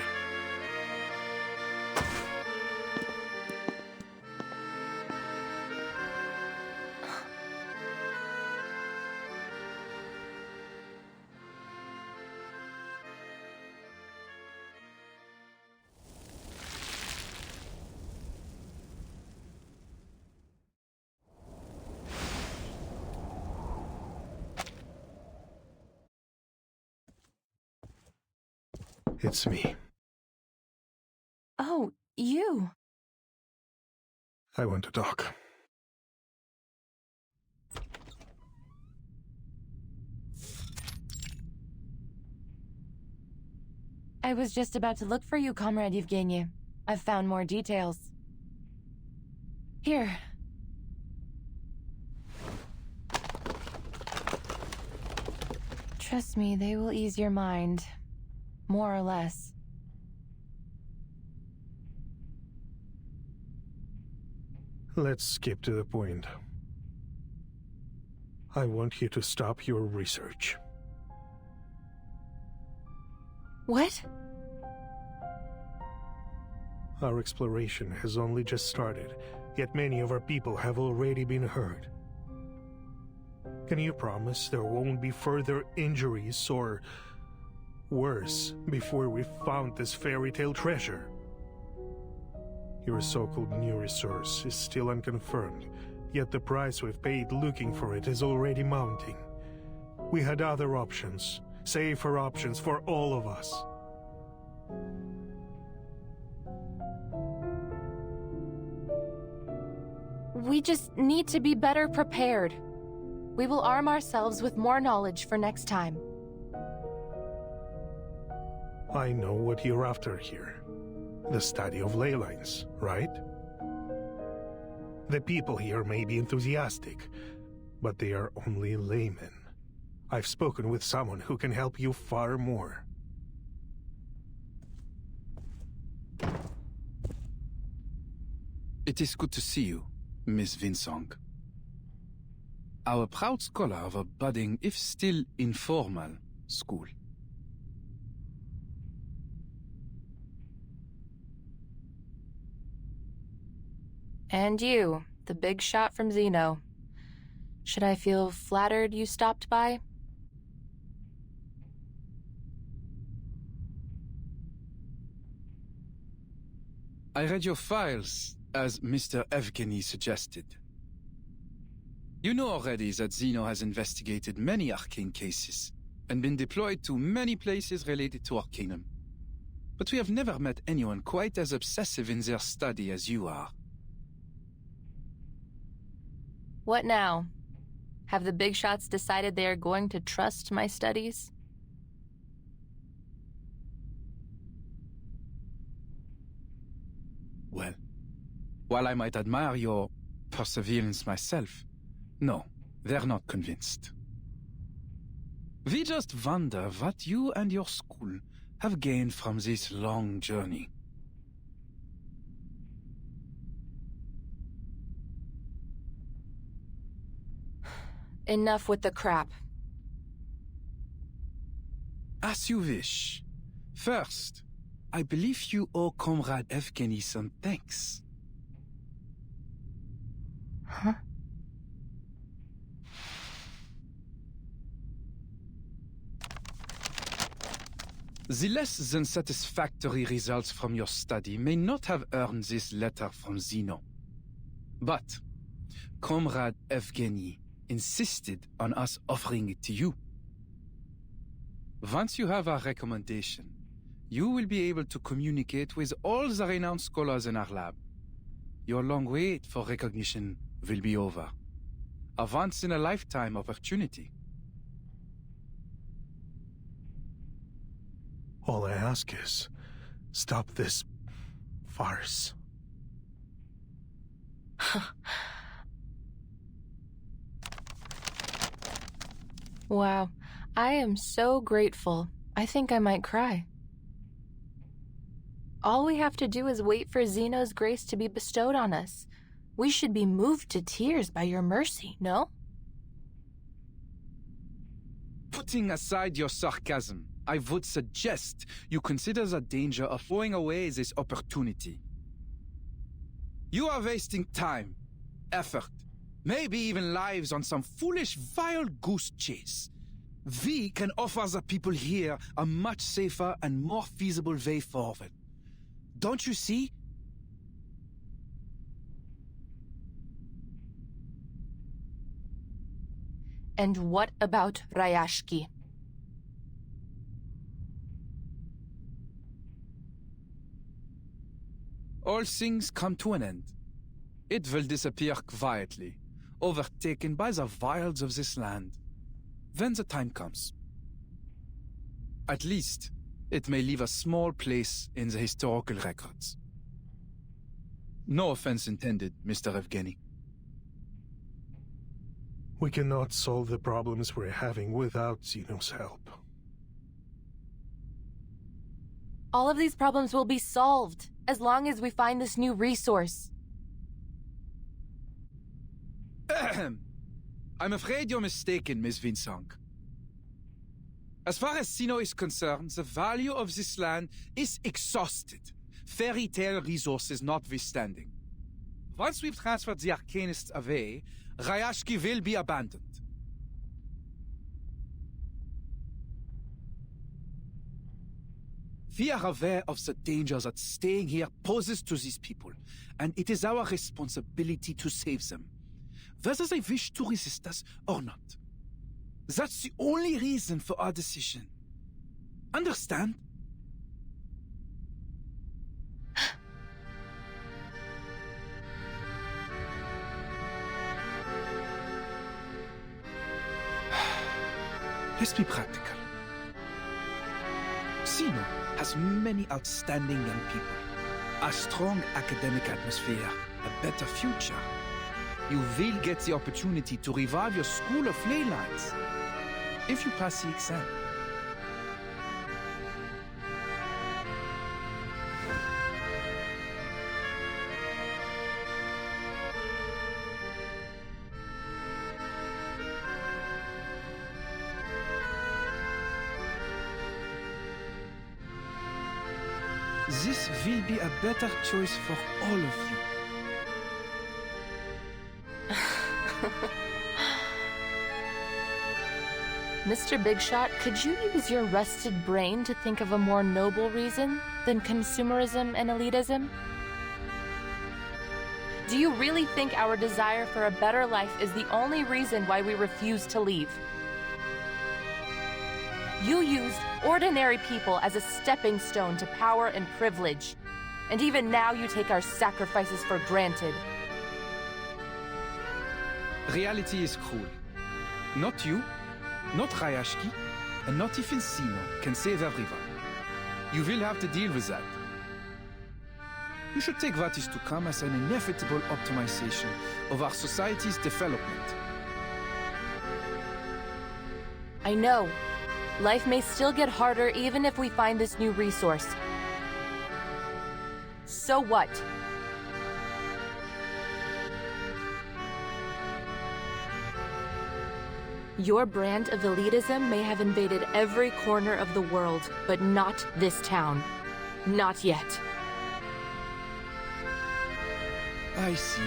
It's me. Oh, you. I want to talk. I was just about to look for you, Comrade Yevgeny. I've found more details. Here. Trust me, they will ease your mind. More or less. Let's skip to the point. I want you to stop your research. What? Our exploration has only just started, yet many of our people have already been hurt. Can you promise there won't be further injuries or worse before we've found this fairy tale treasure? Your so-called new resource is still unconfirmed, yet the price we've paid looking for it is already mounting. We had other options, safer options for all of us. We just need to be better prepared. We will arm ourselves with more knowledge for next time. I know what you're after here. The study of ley lines, right? The people here may be enthusiastic, but they are only laymen. I've spoken with someone who can help you far more. It is good to see you, Miss Vinsong. Our proud scholar of a budding, if still informal, school. And you, the big shot from Zeno. Should I feel flattered you stopped by? I read your files, as Mr. Evgeny suggested. You know already that Zeno has investigated many arcane cases, and been deployed to many places related to Arcanum. But we have never met anyone quite as obsessive in their study as you are. What now? Have the big shots decided they are going to trust my studies? Well, while I might admire your perseverance myself, no, they're not convinced. We just wonder what you and your school have gained from this long journey. Enough with the crap. As you wish. First, I believe you owe Comrade Evgeny some thanks. Huh? The less than satisfactory results from your study may not have earned this letter from Zeno. But Comrade Evgeny insisted on us offering it to you. Once you have our recommendation, you will be able to communicate with all the renowned scholars in our lab. Your long wait for recognition will be over. A once-in-a-lifetime opportunity. All I ask is, stop this farce. Wow, I am so grateful. I think I might cry. All we have to do is wait for Zeno's grace to be bestowed on us. We should be moved to tears by your mercy, no? Putting aside your sarcasm, I would suggest you consider the danger of throwing away this opportunity. You are wasting time, effort, maybe even lives on some foolish wild goose chase. We can offer the people here a much safer and more feasible way forward. Don't you see? And what about Ryashki? all things come to an end. It will disappear quietly, overtaken by the wilds of this land, when the time comes. At least, it may leave a small place in the historical records. No offense intended, Mr. Evgeny. We cannot solve the problems we're having without Zeno's help. All of these problems will be solved as long as we find this new resource. I'm afraid you're mistaken, Miss Vinsong. As far as Zeno is concerned, the value of this land is exhausted, fairy tale resources notwithstanding. Once we've transferred the Arcanists away, Ryashki will be abandoned. We are aware of the danger that staying here poses to these people, and it is our responsibility to save them, whether they wish to resist us or not. That's the only reason for our decision. Understand? Let's be practical. Zeno has many outstanding young people, a strong academic atmosphere, a better future. You will get the opportunity to revive your school of ley lines if you pass the exam. This will be a better choice for all of you. Mr. Bigshot, could you use your rusted brain to think of a more noble reason than consumerism and elitism? Do you really think our desire for a better life is the only reason why we refuse to leave? You used ordinary people as a stepping stone to power and privilege, and even now you take our sacrifices for granted. Reality is cruel. Not you, not Ryashki, and not even Zeno can save everyone. You will have to deal with that. You should take what is to come as an inevitable optimization of our society's development. I know. Life may still get harder even if we find this new resource. So what? Your brand of elitism may have invaded every corner of the world, but not this town. Not yet. I see.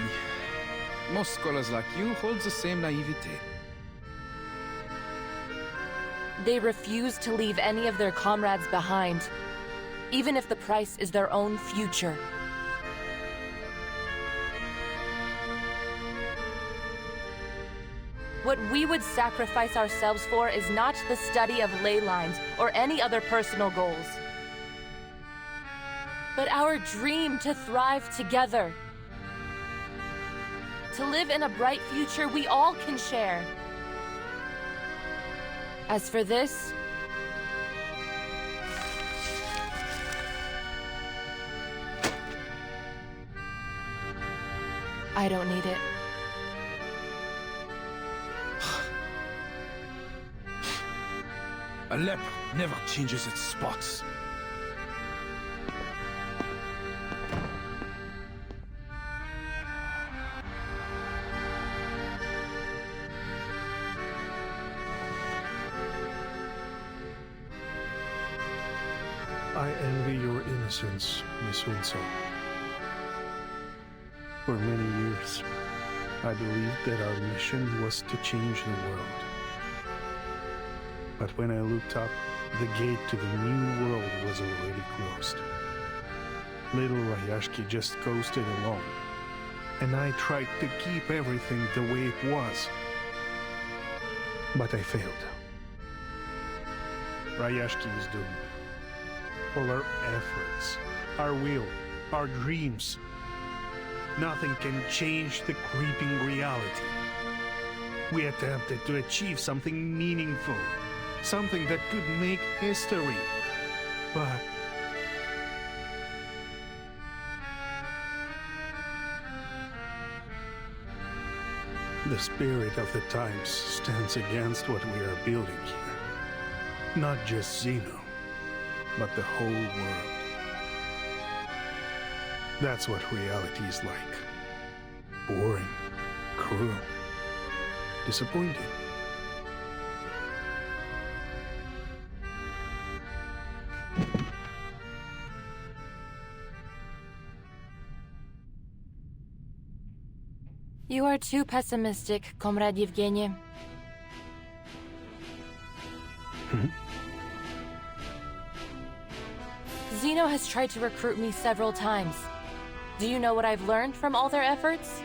Most scholars like you hold the same naivete. They refuse to leave any of their comrades behind, even if the price is their own future. What we would sacrifice ourselves for is not the study of ley lines or any other personal goals, but our dream to thrive together. To live in a bright future we all can share. As for this, I don't need it. A leper never changes its spots. I envy your innocence, Miss Winslow. For many years, I believed that our mission was to change the world. But when I looked up, the gate to the new world was already closed. Little Ryashki just coasted along, and I tried to keep everything the way it was. But I failed. Ryashki is doomed. All our efforts, our will, our dreams. Nothing can change the creeping reality. We attempted to achieve something meaningful, something that could make history, but the spirit of the times stands against what we are building here. Not just Zeno, but the whole world. That's what reality is like. Boring, cruel, disappointing. You are too pessimistic, Comrade Yevgeny. Zeno has tried to recruit me several times. Do you know what I've learned from all their efforts?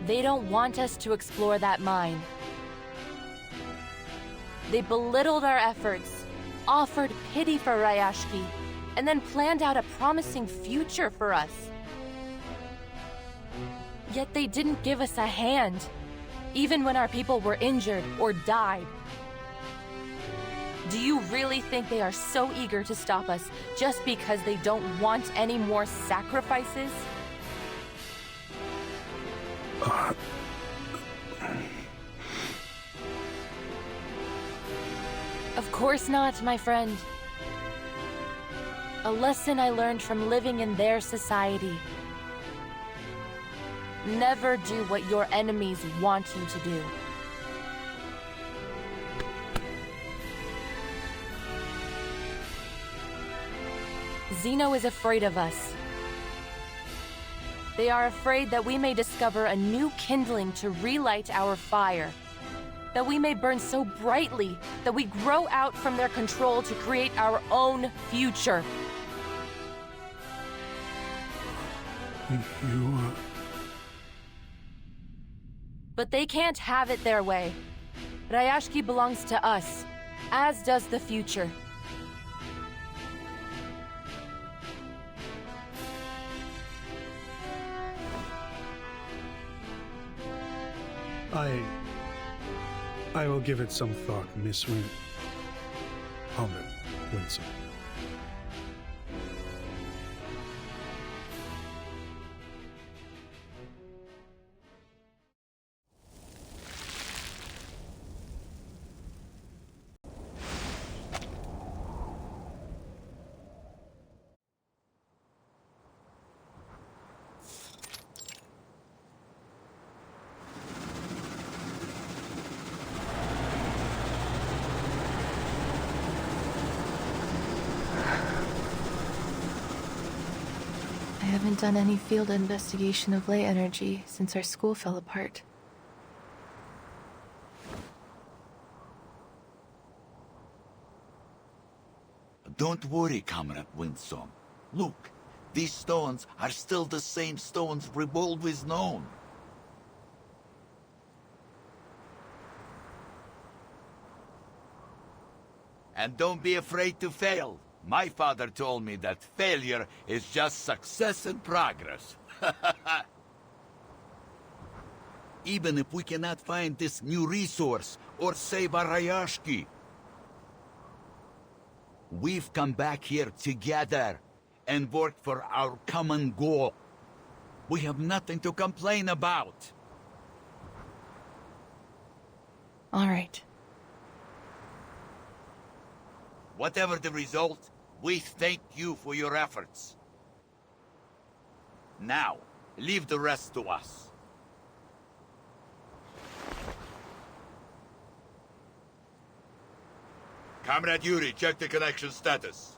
They don't want us to explore that mine. They belittled our efforts, offered pity for Ryashki, and then planned out a promising future for us. Yet they didn't give us a hand, even when our people were injured or died. Do you really think they are so eager to stop us just because they don't want any more sacrifices? Of course not, my friend. A lesson I learned from living in their society. Never do what your enemies want you to do. Zeno is afraid of us. They are afraid that we may discover a new kindling to relight our fire. That we may burn so brightly that we grow out from their control to create our own future. But they can't have it their way. Ryashki belongs to us, as does the future. I will give it some thought, Miss Comrade Winsome. I haven't done any field investigation of ley energy since our school fell apart. Don't worry, Comrade Winsome. Look, these stones are still the same stones we've always known. And don't be afraid to fail. My father told me that failure is just success and progress. Even if we cannot find this new resource or save Ryashki, we've come back here together and worked for our common goal. We have nothing to complain about. All right. Whatever the result, we thank you for your efforts. Now, leave the rest to us. Comrade Yuri, check the connection status.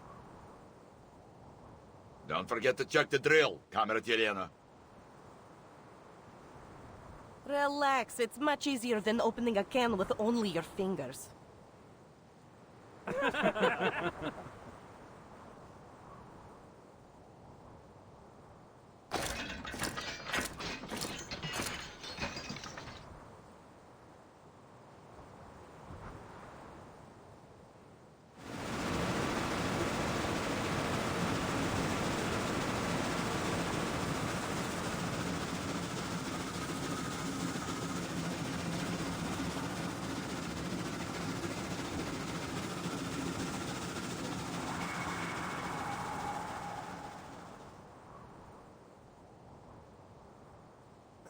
Don't forget to check the drill, Comrade Yelena. Relax, it's much easier than opening a can with only your fingers.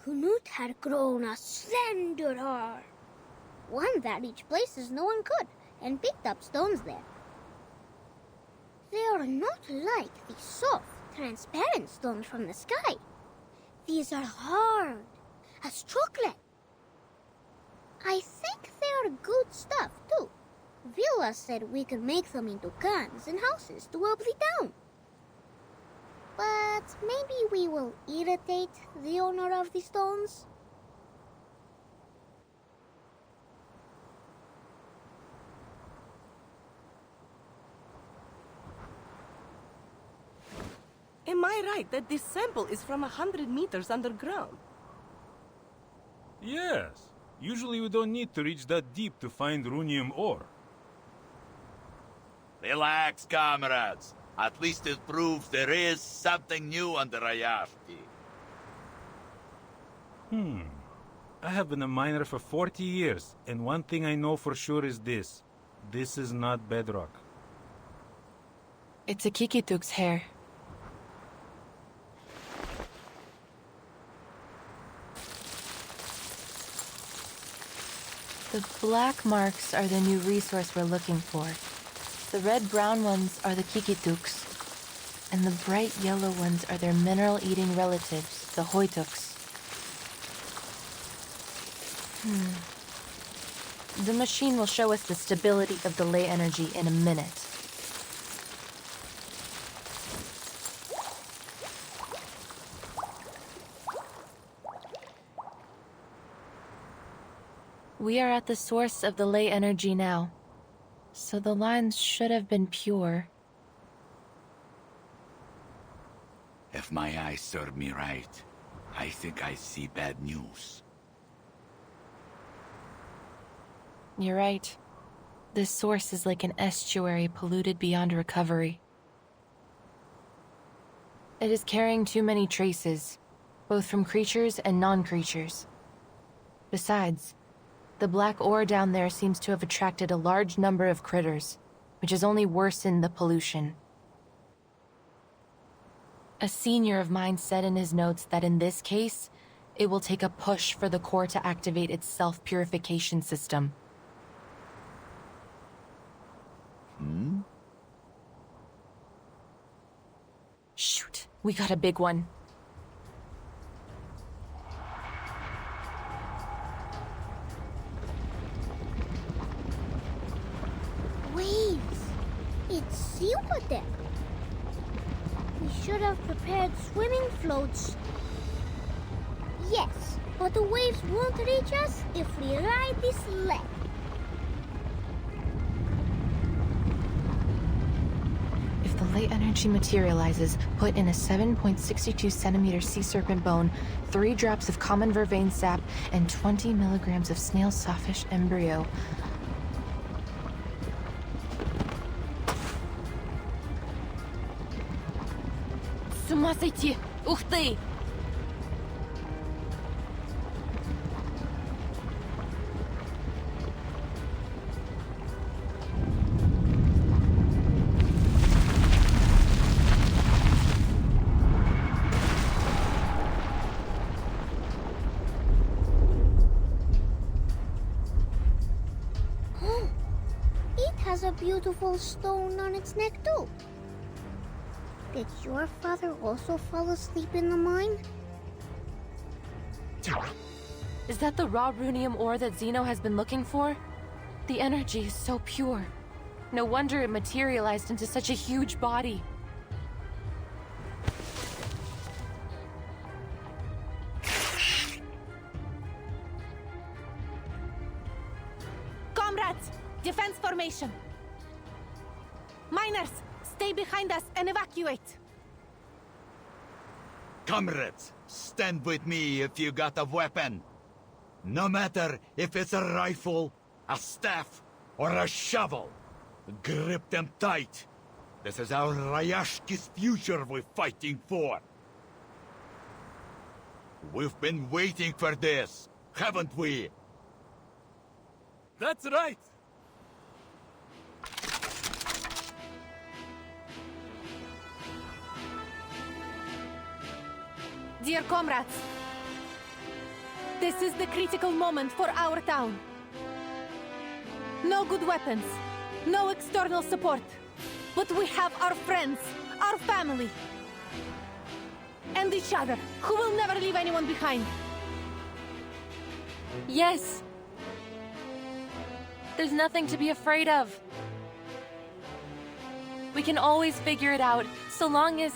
Knut had grown a slender arm. One that reached places no one could, and picked up stones there. They are not like the soft, transparent stones from the sky. These are hard, as chocolate. I think they are good stuff, too. Villa said we could make them into cans and houses to help the town. But maybe we will irritate the owner of the stones? Am I right that this sample is from 100 meters underground? Yes. Usually we don't need to reach that deep to find runium ore. Relax, comrades. At least it proves there is something new under Rayashki. I have been a miner for 40 years, and one thing I know for sure is this. This is not bedrock. It's a Kikituk's hair. The black marks are the new resource we're looking for. The red-brown ones are the Kikituks, and the bright yellow ones are their mineral-eating relatives, the Hoituks. The machine will show us the stability of the ley energy in a minute. We are at the source of the ley energy now, so the lines should have been pure. If my eyes serve me right, I think I see bad news. You're right. This source is like an estuary polluted beyond recovery. It is carrying too many traces, both from creatures and non-creatures. Besides, the black ore down there seems to have attracted a large number of critters, which has only worsened the pollution. A senior of mine said in his notes that in this case, it will take a push for the core to activate its self-purification system. Shoot, we got a big one. Waves! It's seawater! We should have prepared swimming floats. Yes, but the waves won't reach us if we ride this sled. If the ley energy materializes, put in a 7.62 centimeter sea serpent bone, 3 drops of common vervain sap, and 20 milligrams of snail sawfish embryo. С ума сойти! Ух ты! Has a beautiful stone on its neck too. Did your father also fall asleep in the mine? Is that the raw runium ore that Zeno has been looking for? The energy is so pure. No wonder it materialized into such a huge body. Comrades! Defense formation! Miners, stay behind us and evacuate! Comrades, stand with me if you got a weapon. No matter if it's a rifle, a staff, or a shovel. Grip them tight. This is our Rayashki's future we're fighting for. We've been waiting for this, haven't we? That's right! Dear comrades, This is the critical moment for our town. No good weapons, no external support. But we have our friends, our family, and each other, who will never leave anyone behind. Yes. There's nothing to be afraid of. We can always figure it out, so long as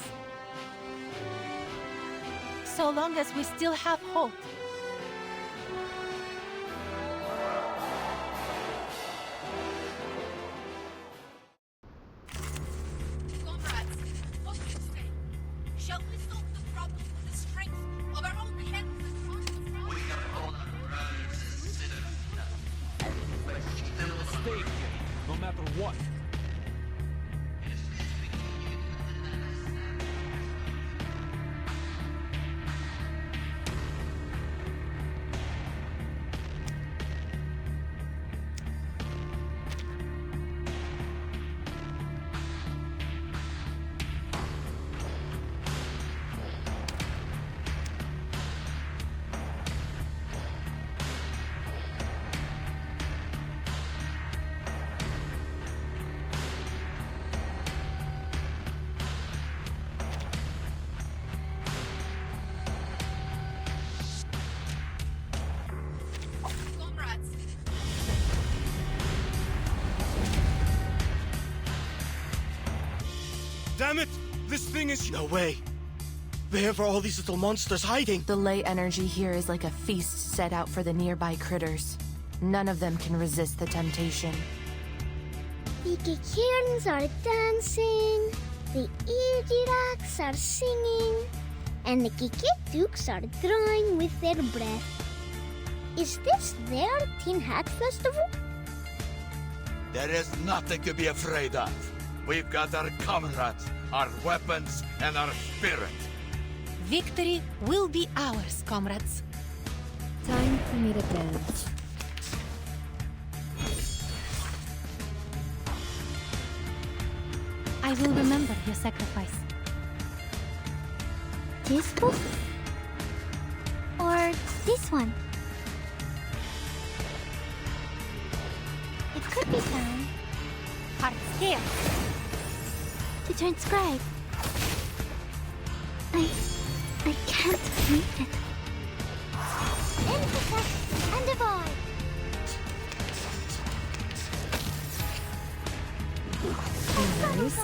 we still have hope. Comrades, what do you say? Shall we solve the problem with the strength of our own hands and arms? We have all our brothers and sisters. Still stay here, no matter what. Damn it! This thing is... No way! Where are all these little monsters hiding? The ley energy here is like a feast set out for the nearby critters. None of them can resist the temptation. The Kikirns are dancing, the Ejiraks are singing, and the Kikituks are drawing with their breath. Is this their Tin Hat Festival? There is nothing to be afraid of. We've got our comrades, our weapons, and our spirit. Victory will be ours, comrades. Time for me to dance. I will remember your sacrifice. This book? Or this one? It could be found. Hard scale. To transcribe. I can't read it. Intersect and divide. Nice.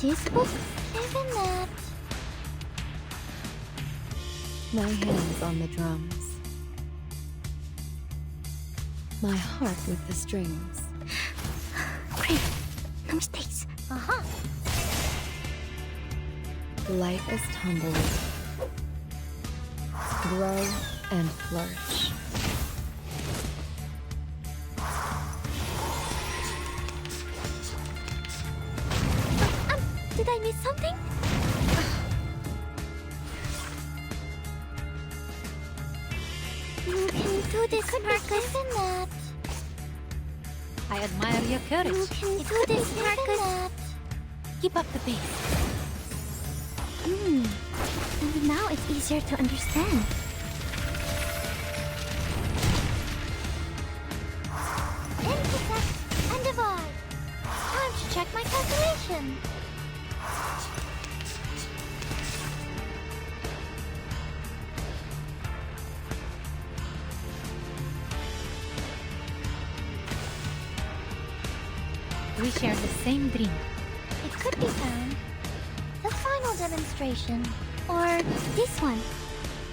This book, even that. My hands on the drums. My heart with the strings. Great. No mistakes. Uh-huh. Life is tumbling. Grow and flourish. Did I miss something? You can do this, Marcus. Even that. I admire your courage. You can do this, Marcus. Keep up the pace. And now it's easier to understand. Intersect and divide. Time to check my calculation. We share the same dream. It could be found. The final demonstration. Or this one.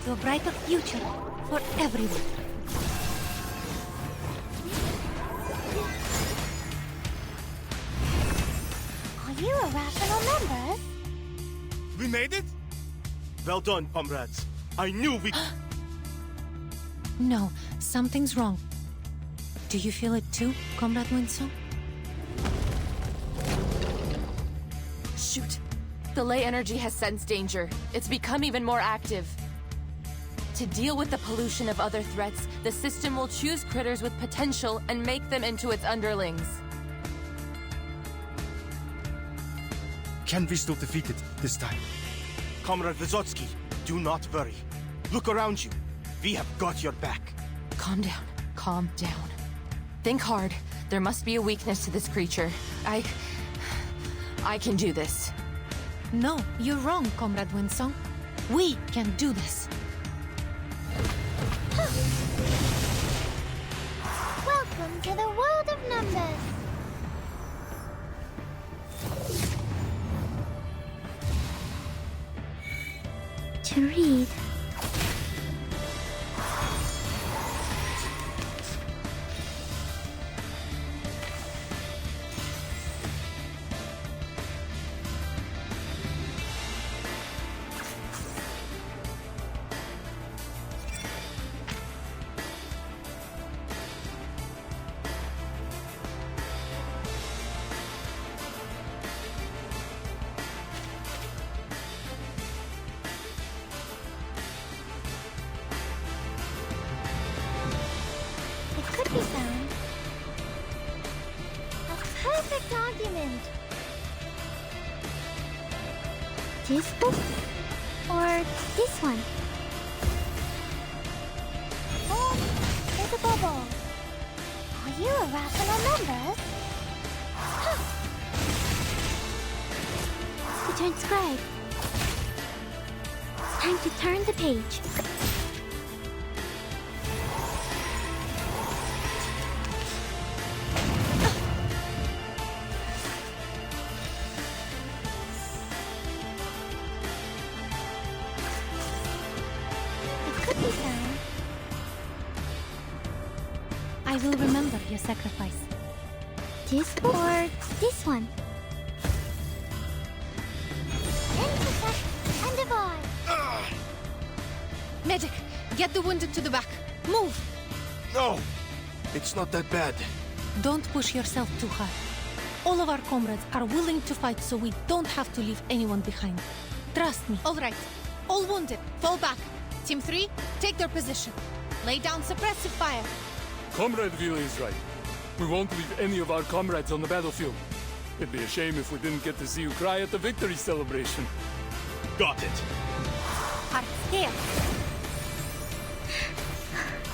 To a brighter future for everyone. Are you a rational member? We made it? Well done, comrades. I knew we... No, something's wrong. Do you feel it too, Comrade Winslow? Shoot. The ley energy has sensed danger. It's become even more active. To deal with the pollution of other threats, the system will choose critters with potential and make them into its underlings. can we still defeat it this time? Comrade Vysotsky, do not worry. Look around you. We have got your back. Calm down. Calm down. Think hard. There must be a weakness to this creature. I can do this. No, you're wrong, Comrade Winsong. We can do this. Welcome to the world of numbers. To read. Could be found. A perfect argument. This book or this one? Oh, there's a bubble. Are you a rational numbers? Huh. To transcribe. Time to turn the page. I will remember your sacrifice. This or this one? Intersect and divide. Medic, get the wounded to the back. Move! No! It's not that bad. Don't push yourself too hard. All of our comrades are willing to fight, so we don't have to leave anyone behind. Trust me. All right. All wounded, fall back. Team 3, take their position. Lay down suppressive fire. Comrade Vila is right. We won't leave any of our comrades on the battlefield. It'd be a shame if we didn't get to see you cry at the victory celebration. Got it. Heart here.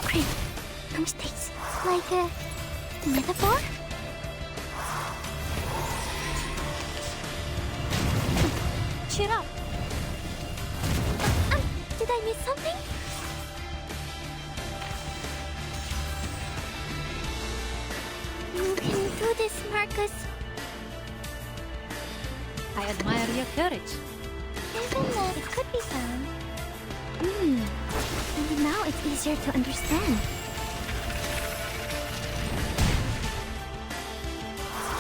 Great. No mistakes. Like a metaphor? Cheer up. Did I miss something? You can do this, Marcus. I admire your courage. Even that it could be found. Maybe now it's easier to understand.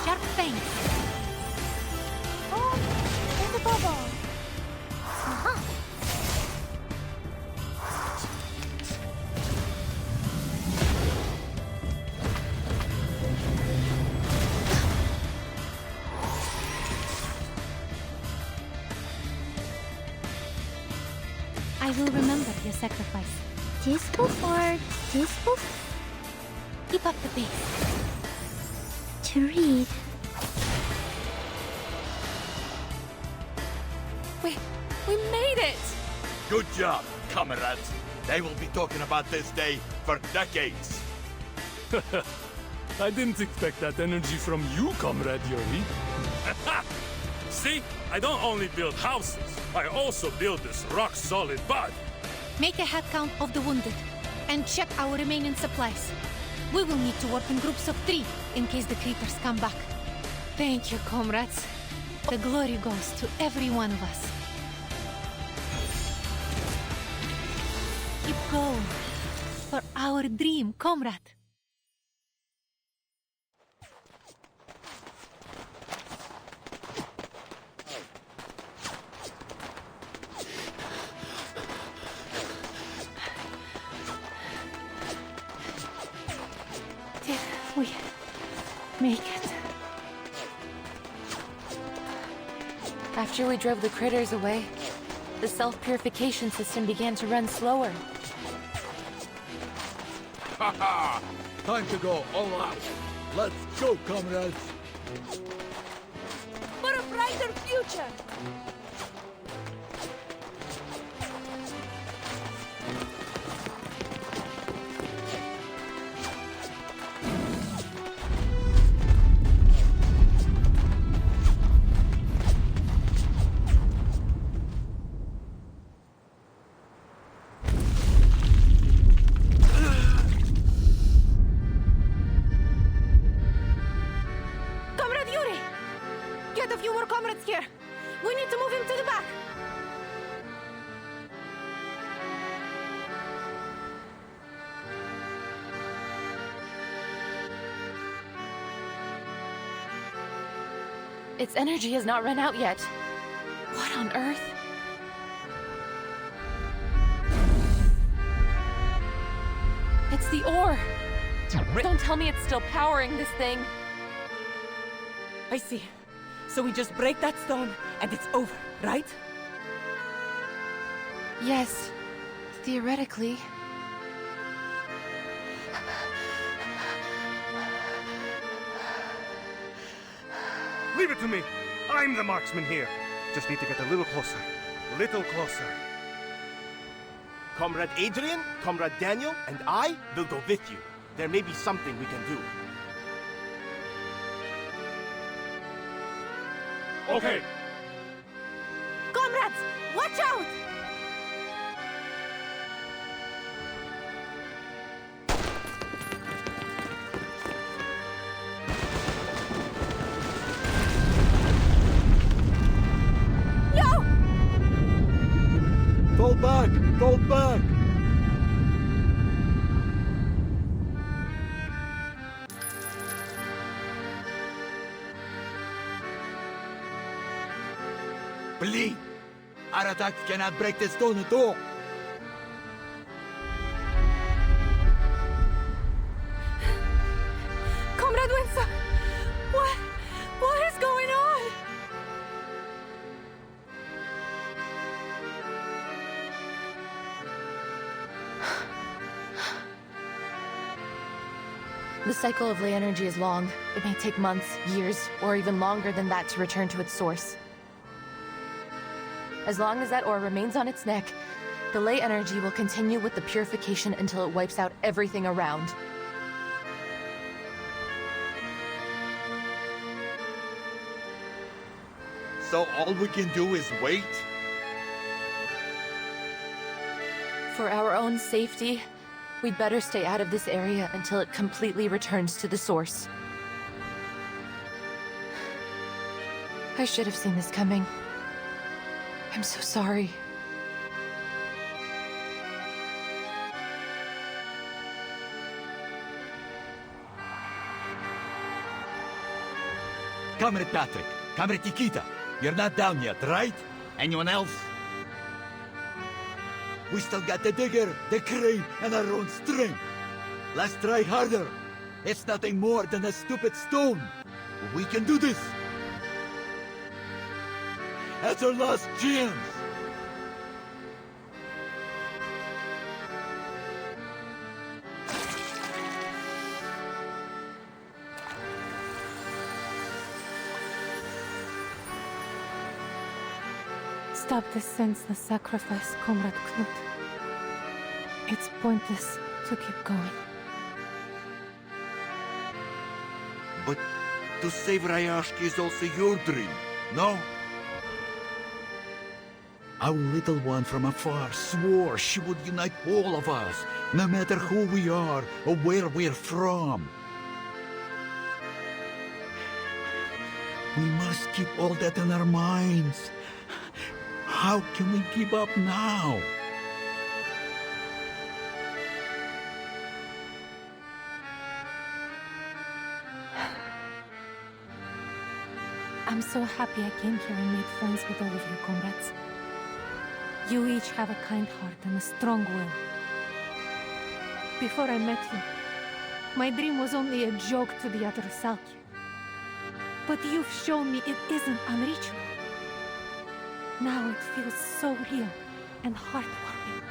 Sharp fangs. Oh, there's a bubble. Uh-huh. I will remember your sacrifice. This book or this book? Keep up the pace. To read. We made it! Good job, comrades. They will be talking about this day for decades. I didn't expect that energy from you, Comrade Yuri. See? I don't only build houses, I also build this rock-solid body. Make a head count of the wounded and check our remaining supplies. We will need to work in groups of 3 in case the creatures come back. Thank you, comrades. The glory goes to every one of us. Keep going for our dream, comrade. Did we make it? After we drove the critters away, the self-purification system began to run slower. Haha! Time to go all out. Let's go, comrades. For a bright brighter future! Here! We need to move him to the back! Its energy has not run out yet. What on earth? It's the ore! Don't tell me it's still powering this thing. I see. So we just break that stone, and it's over, right? Yes, theoretically. Leave it to me! I'm the marksman here. Just need to get a little closer. Little closer. Comrade Adrian, Comrade Daniel, and I will go with you. There may be something we can do. Okay. Comrades, watch out! No! Fall back! Fall back! Please! Our attack cannot break the stone at all! Comrade Winsor! What is going on? The cycle of ley energy is long. It may take months, years, or even longer than that to return to its source. As long as that ore remains on its neck, the ley energy will continue with the purification until it wipes out everything around. So all we can do is wait? For our own safety, we'd better stay out of this area until it completely returns to the source. I should have seen this coming. I'm so sorry. Comrade Patrick, Comrade Nikita, you're not down yet, right? Anyone else? We still got the digger, the crane, and our own strength. Let's try harder. It's nothing more than a stupid stone. We can do this. That's our last chance. Stop this senseless sacrifice, Comrade Knut. It's pointless to keep going. But to save Rayashki is also your dream, no? Our little one from afar swore she would unite all of us, no matter who we are or where we're from. We must keep all that in our minds. How can we give up now? I'm so happy I came here and made friends with all of you, comrades. You each have a kind heart and a strong will. Before I met you, my dream was only a joke to the other Salki. But you've shown me it isn't unreachable. Now it feels so real and heartwarming.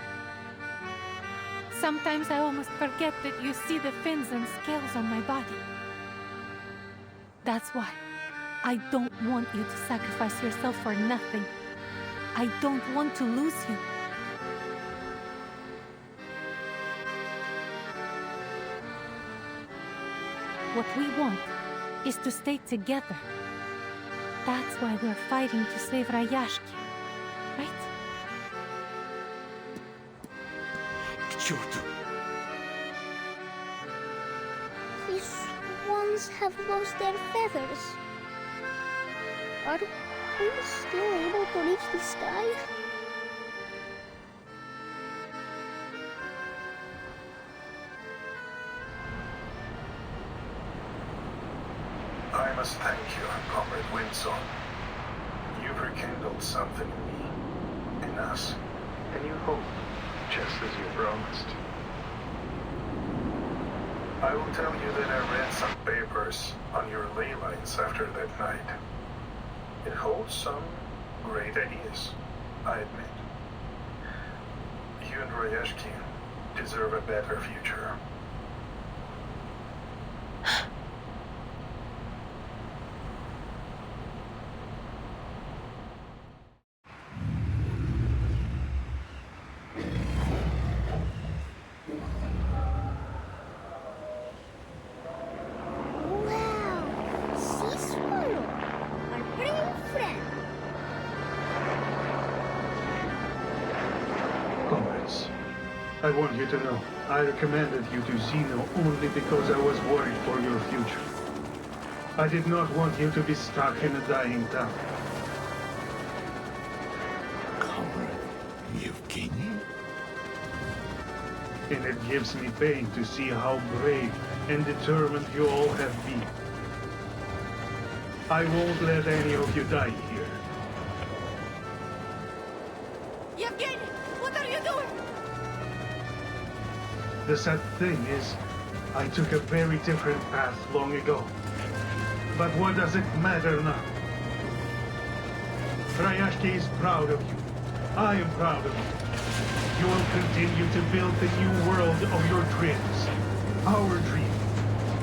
Sometimes I almost forget that you see the fins and scales on my body. That's why, I don't want you to sacrifice yourself for nothing. I don't want to lose you. What we want is to stay together. That's why we're fighting to save Rayashki, right? К черту! These swans have lost their feathers. Are we still able to reach the sky? I must thank you, Comrade Windsong. You've rekindled something in me, in us, a new hope, just as you promised. I will tell you that I read some papers on your ley lines after that night. It holds some great ideas, I admit. You and Rayashki deserve a better future. Comrades, I want you to know, I recommended you to Zeno only because I was worried for your future. I did not want you to be stuck in a dying town. Comrade Yevgeny? And it gives me pain to see how brave and determined you all have been. I won't let any of you die here. Yevgeny, what are you doing? The sad thing is, I took a very different path long ago. But what does it matter now? Rayashki is proud of you. I am proud of you. You will continue to build the new world of your dreams. Our dream,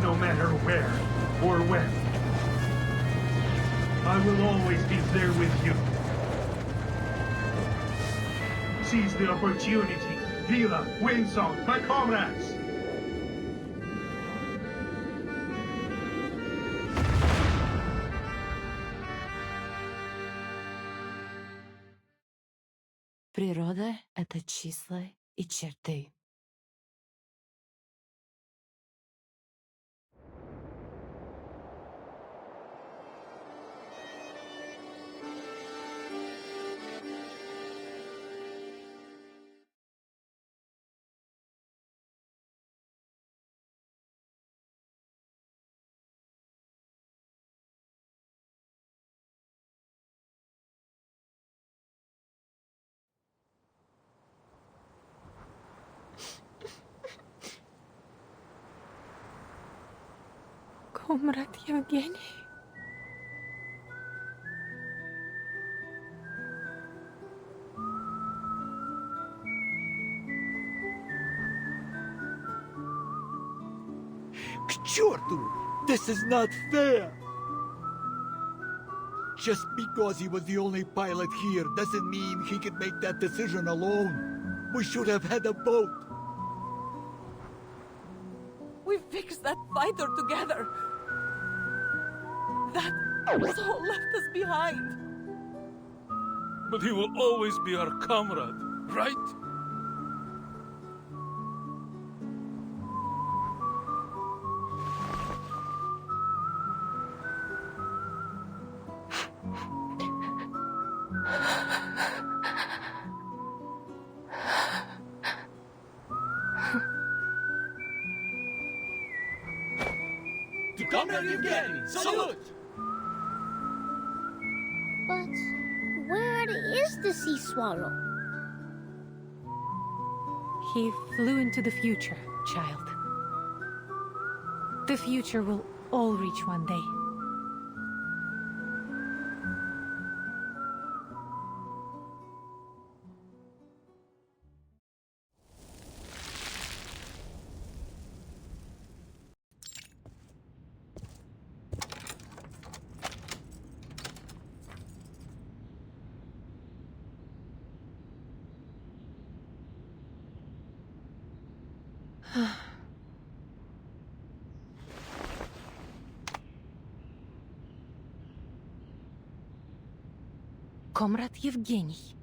no matter where or when. I will always be there with you. Seize the opportunity. Vila, Windsong, my comrades! Природа — это числа и черты. Комрад Евгений. К черту! This is not fair! Just because he was the only pilot here doesn't mean he could make that decision alone. We should have had a boat. We fixed that fighter together. That soul left us behind. But he will always be our comrade, right? To Comrade Yevgeny, salute! But where is the sea swallow? He flew into the future, child. The future will all reach one day. Comrade Yevgeny.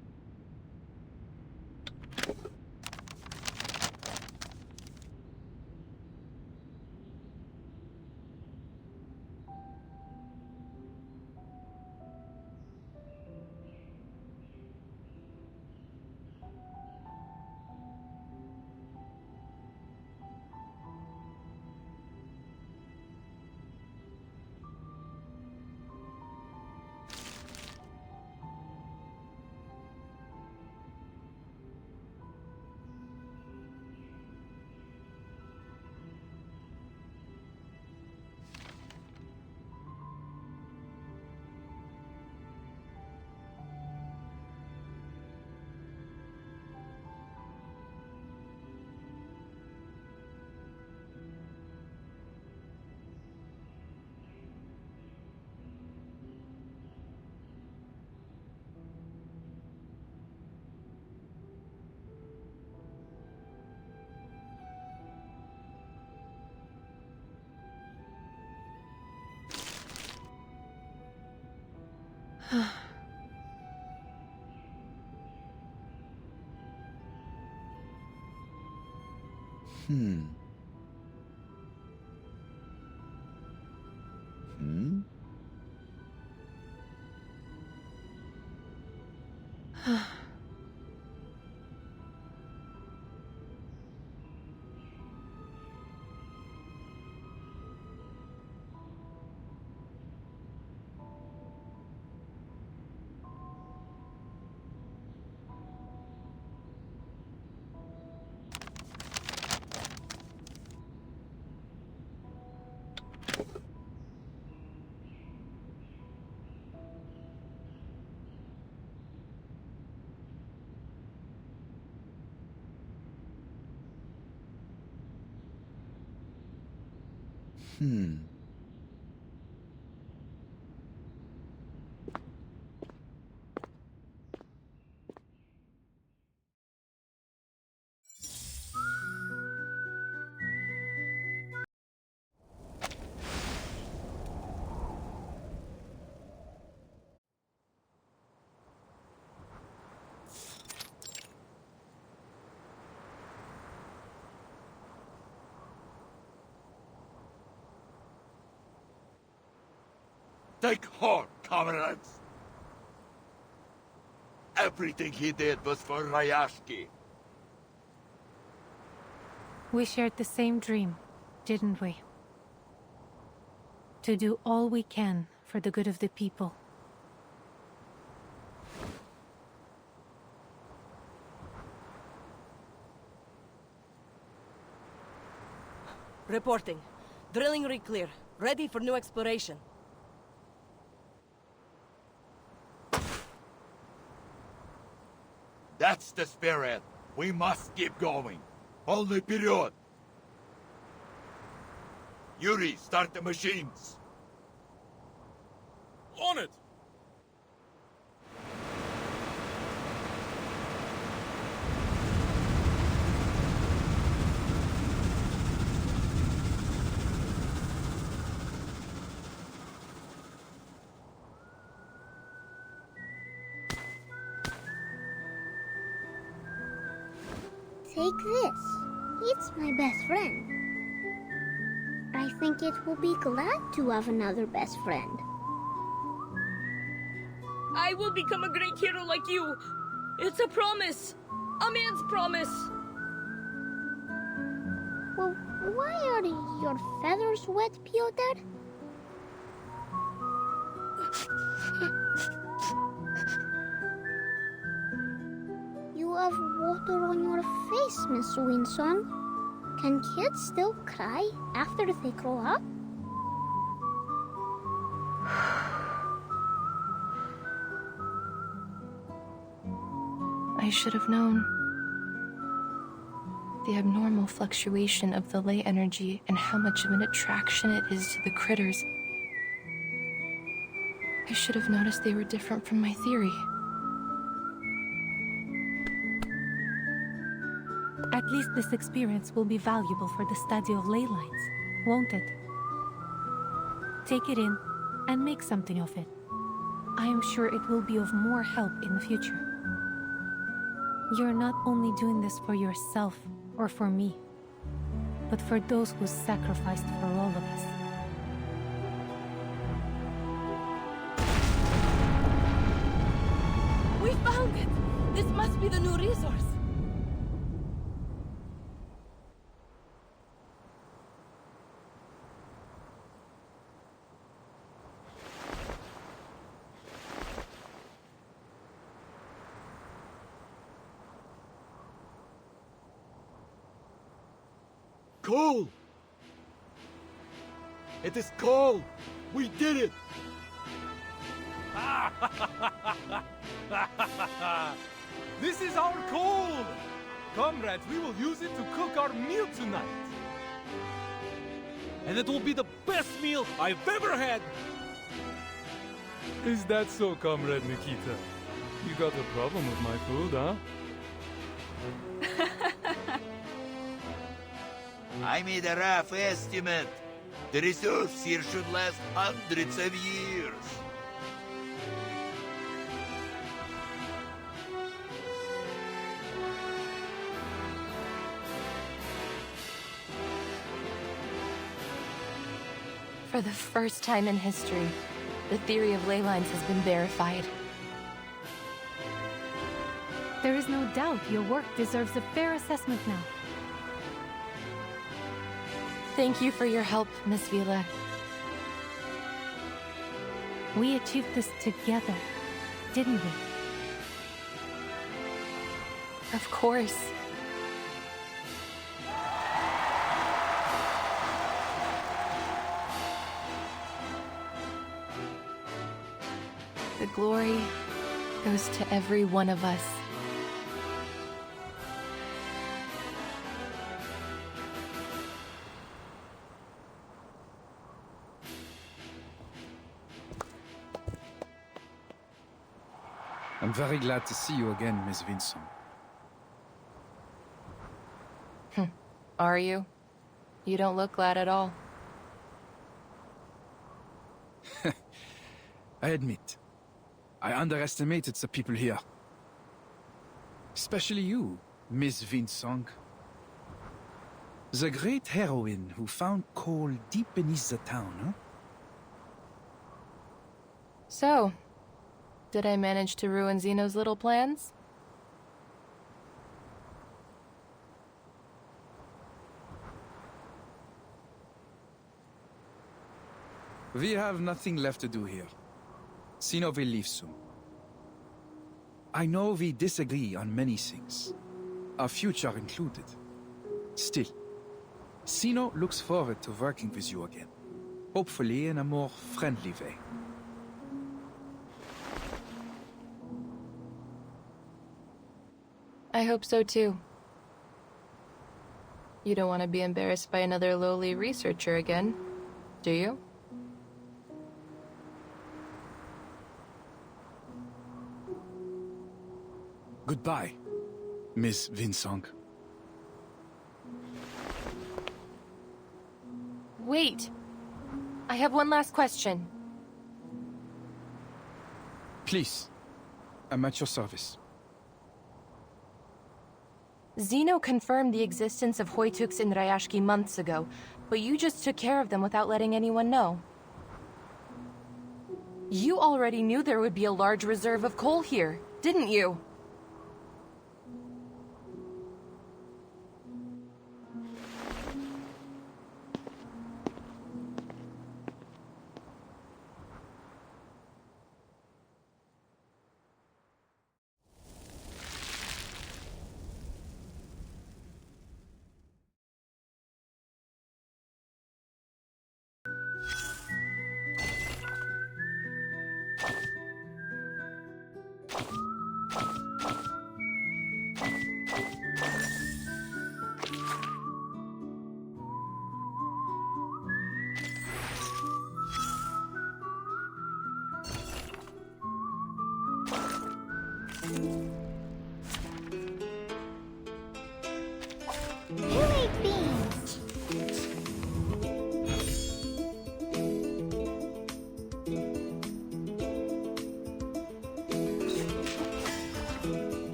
Hmm. Take heart, comrades! Everything he did was for Ryashki. We shared the same dream, didn't we? To do all we can for the good of the people. Reporting. Drilling rig clear. Ready for new exploration. That's the spirit. We must keep going. Only period. Yuri, start the machines. On it! Take this. It's my best friend. I think it will be glad to have another best friend. I will become a great hero like you. It's a promise. A man's promise. Well, why are your feathers wet, Piotr? You have water on your face, Miss Winsong. Can kids still cry after they grow up? I should have known. The abnormal fluctuation of the ley energy and how much of an attraction it is to the critters. I should have noticed they were different from my theory. At At least this experience will be valuable for the study of ley lines, won't it? Take it in and make something of it. I am sure it will be of more help in the future. You're not only doing this for yourself or for me, but for those who sacrificed for all of us. We found it! This must be the new resource. Cole! It is Cole! We did it! This is our coal! Comrades, we will use it to cook our meal tonight. And it will be the best meal I've ever had! Is that so, Comrade Nikita? You got a problem with my food, huh? I made a rough estimate. The resource here should last hundreds of years. For the first time in history, the theory of ley lines has been verified. There is no doubt your work deserves a fair assessment now. Thank you for your help, Miss Vila. We achieved this together, didn't we? Of course. The glory goes to every one of us. I'm very glad to see you again, Miss Vincent. Are you? You don't look glad at all. I admit, I underestimated the people here. Especially you, Miss Vincent. The great heroine who found coal deep beneath the town, huh? So, did I manage to ruin Zeno's little plans? We have nothing left to do here. Zeno will leave soon. I know we disagree on many things, our future included. Still, Zeno looks forward to working with you again, hopefully in a more friendly way. I hope so too. You don't want to be embarrassed by another lowly researcher again, do you? Goodbye, Miss Vincent. Wait! I have one last question. Please, I'm at your service. Zeno confirmed the existence of Hoytuks in Rayashki months ago, but you just took care of them without letting anyone know. You already knew there would be a large reserve of coal here, didn't you?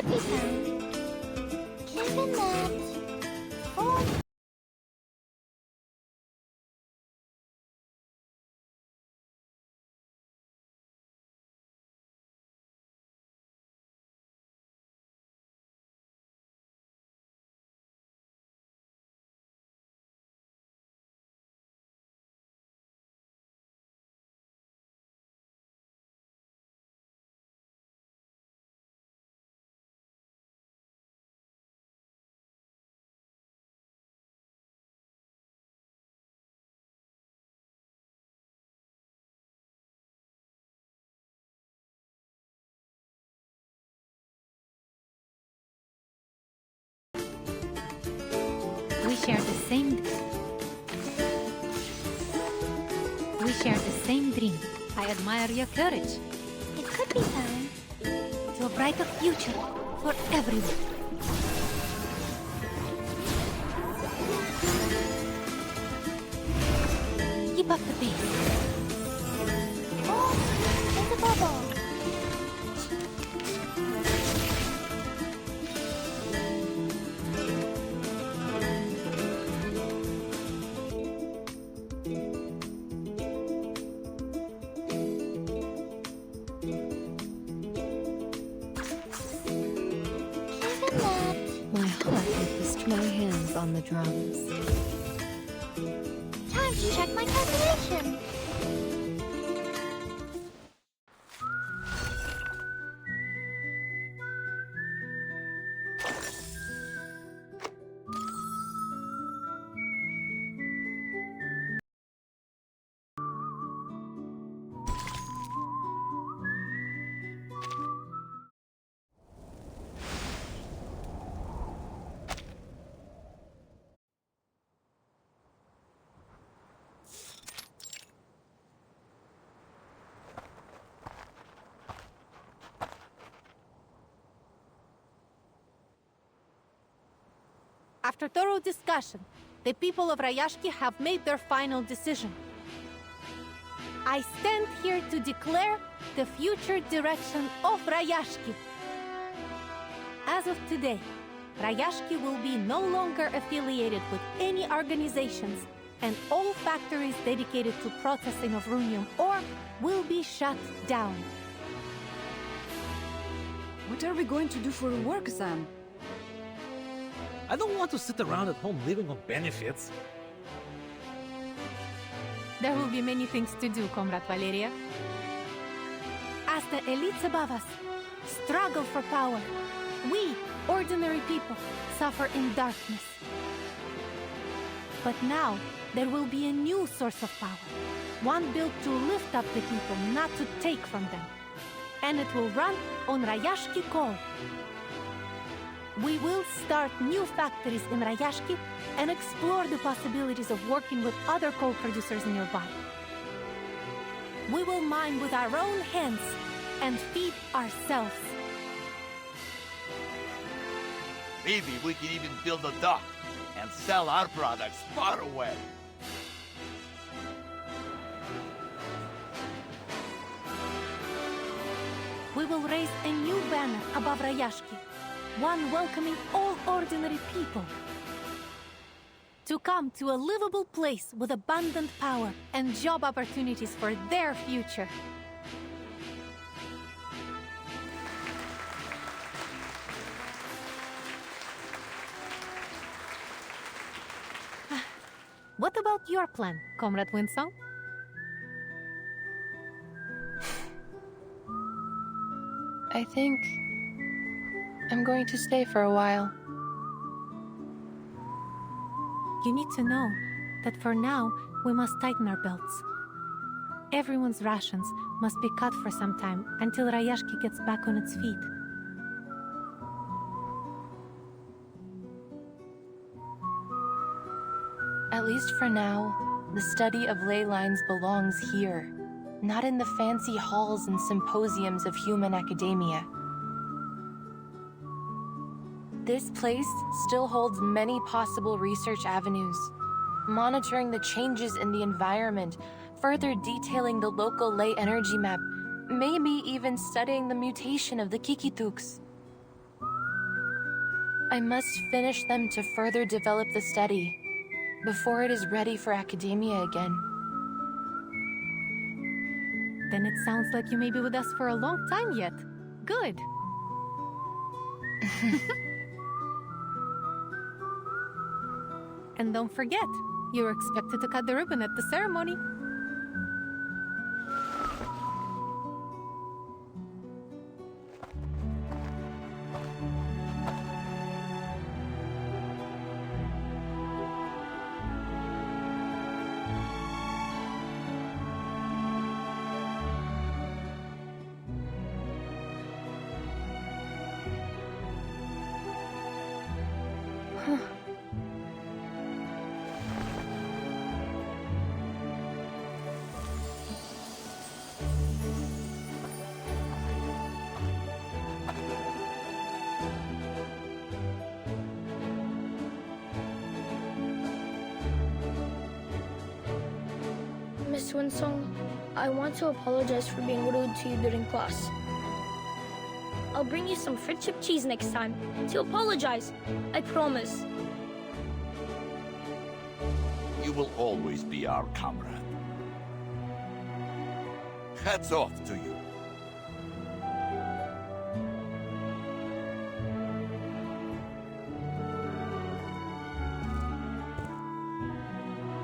could be found. Given that... Oh. We share the same dream. I admire your courage. It could be found. To a brighter future for everyone. Keep up the pace. Oh, there's a bubble. My heart witnessed my hands on the drums. Time to check my calculation. After thorough discussion, the people of Rayashki have made their final decision. I stand here to declare the future direction of Rayashki. As of today, Rayashki will be no longer affiliated with any organizations, and all factories dedicated to processing of runium ore will be shut down. What are we going to do for work, Sam? I don't want to sit around at home living on benefits. There will be many things to do, Comrade Valeria. As the elites above us struggle for power, we, ordinary people, suffer in darkness. But now, there will be a new source of power, one built to lift up the people, not to take from them. And it will run on Rayashki coal. We will start new factories in Rayashki and explore the possibilities of working with other coal producers nearby. We will mine with our own hands and feed ourselves. Maybe we can even build a dock and sell our products far away. We will raise a new banner above Rayashki, one welcoming all ordinary people to come to a livable place with abundant power and job opportunities for their future. What about your plan, Comrade Windsong? I think I'm going to stay for a while. You need to know that for now, we must tighten our belts. Everyone's rations must be cut for some time until Rayashki gets back on its feet. At least for now, the study of ley lines belongs here, not in the fancy halls and symposiums of human academia. This place still holds many possible research avenues, monitoring the changes in the environment, further detailing the local ley energy map, maybe even studying the mutation of the Kikituks. I must finish them to further develop the study, before it is ready for academia again. Then it sounds like you may be with us for a long time yet. Good. And don't forget, you're expected to cut the ribbon at the ceremony. Miss Winsong, I want to apologize for being rude to you during class. I'll bring you some friendship cheese next time to apologize. I promise. You will always be our comrade. Hats off to you.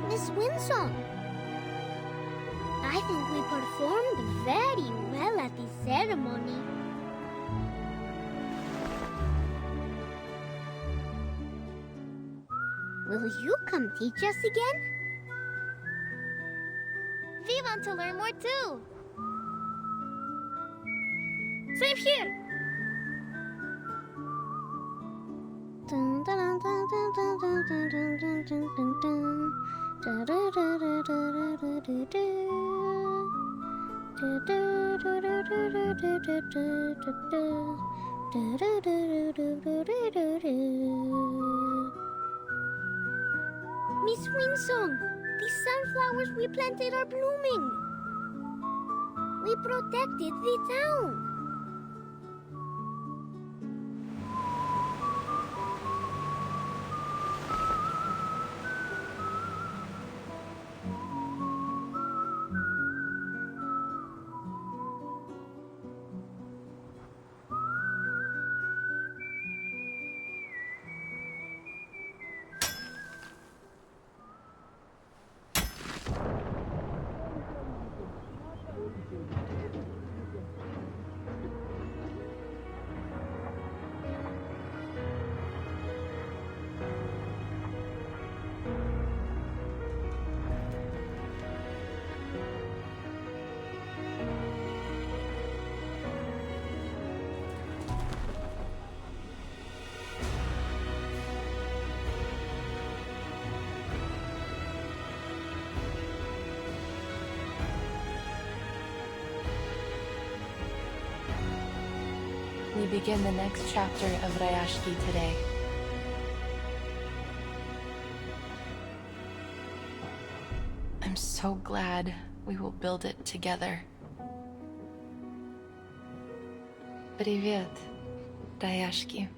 Miss Winsong, I think we performed very well at the ceremony. Will you come teach us again? We want to learn more too. Same here. Dun, dun, dun, dun, dun, dun, dun, dun, dun, dun, dun, dun. Da, da, da, da, da, da, da, da. Da, da, da, da, da, da, da, da, da, da. Da, da, da, da, da, da, da, da. Miss Winsong, the sunflowers we planted are blooming. We protected the town. We begin the next chapter of Rayashki today. I'm so glad we will build it together. Привет, Rayashki.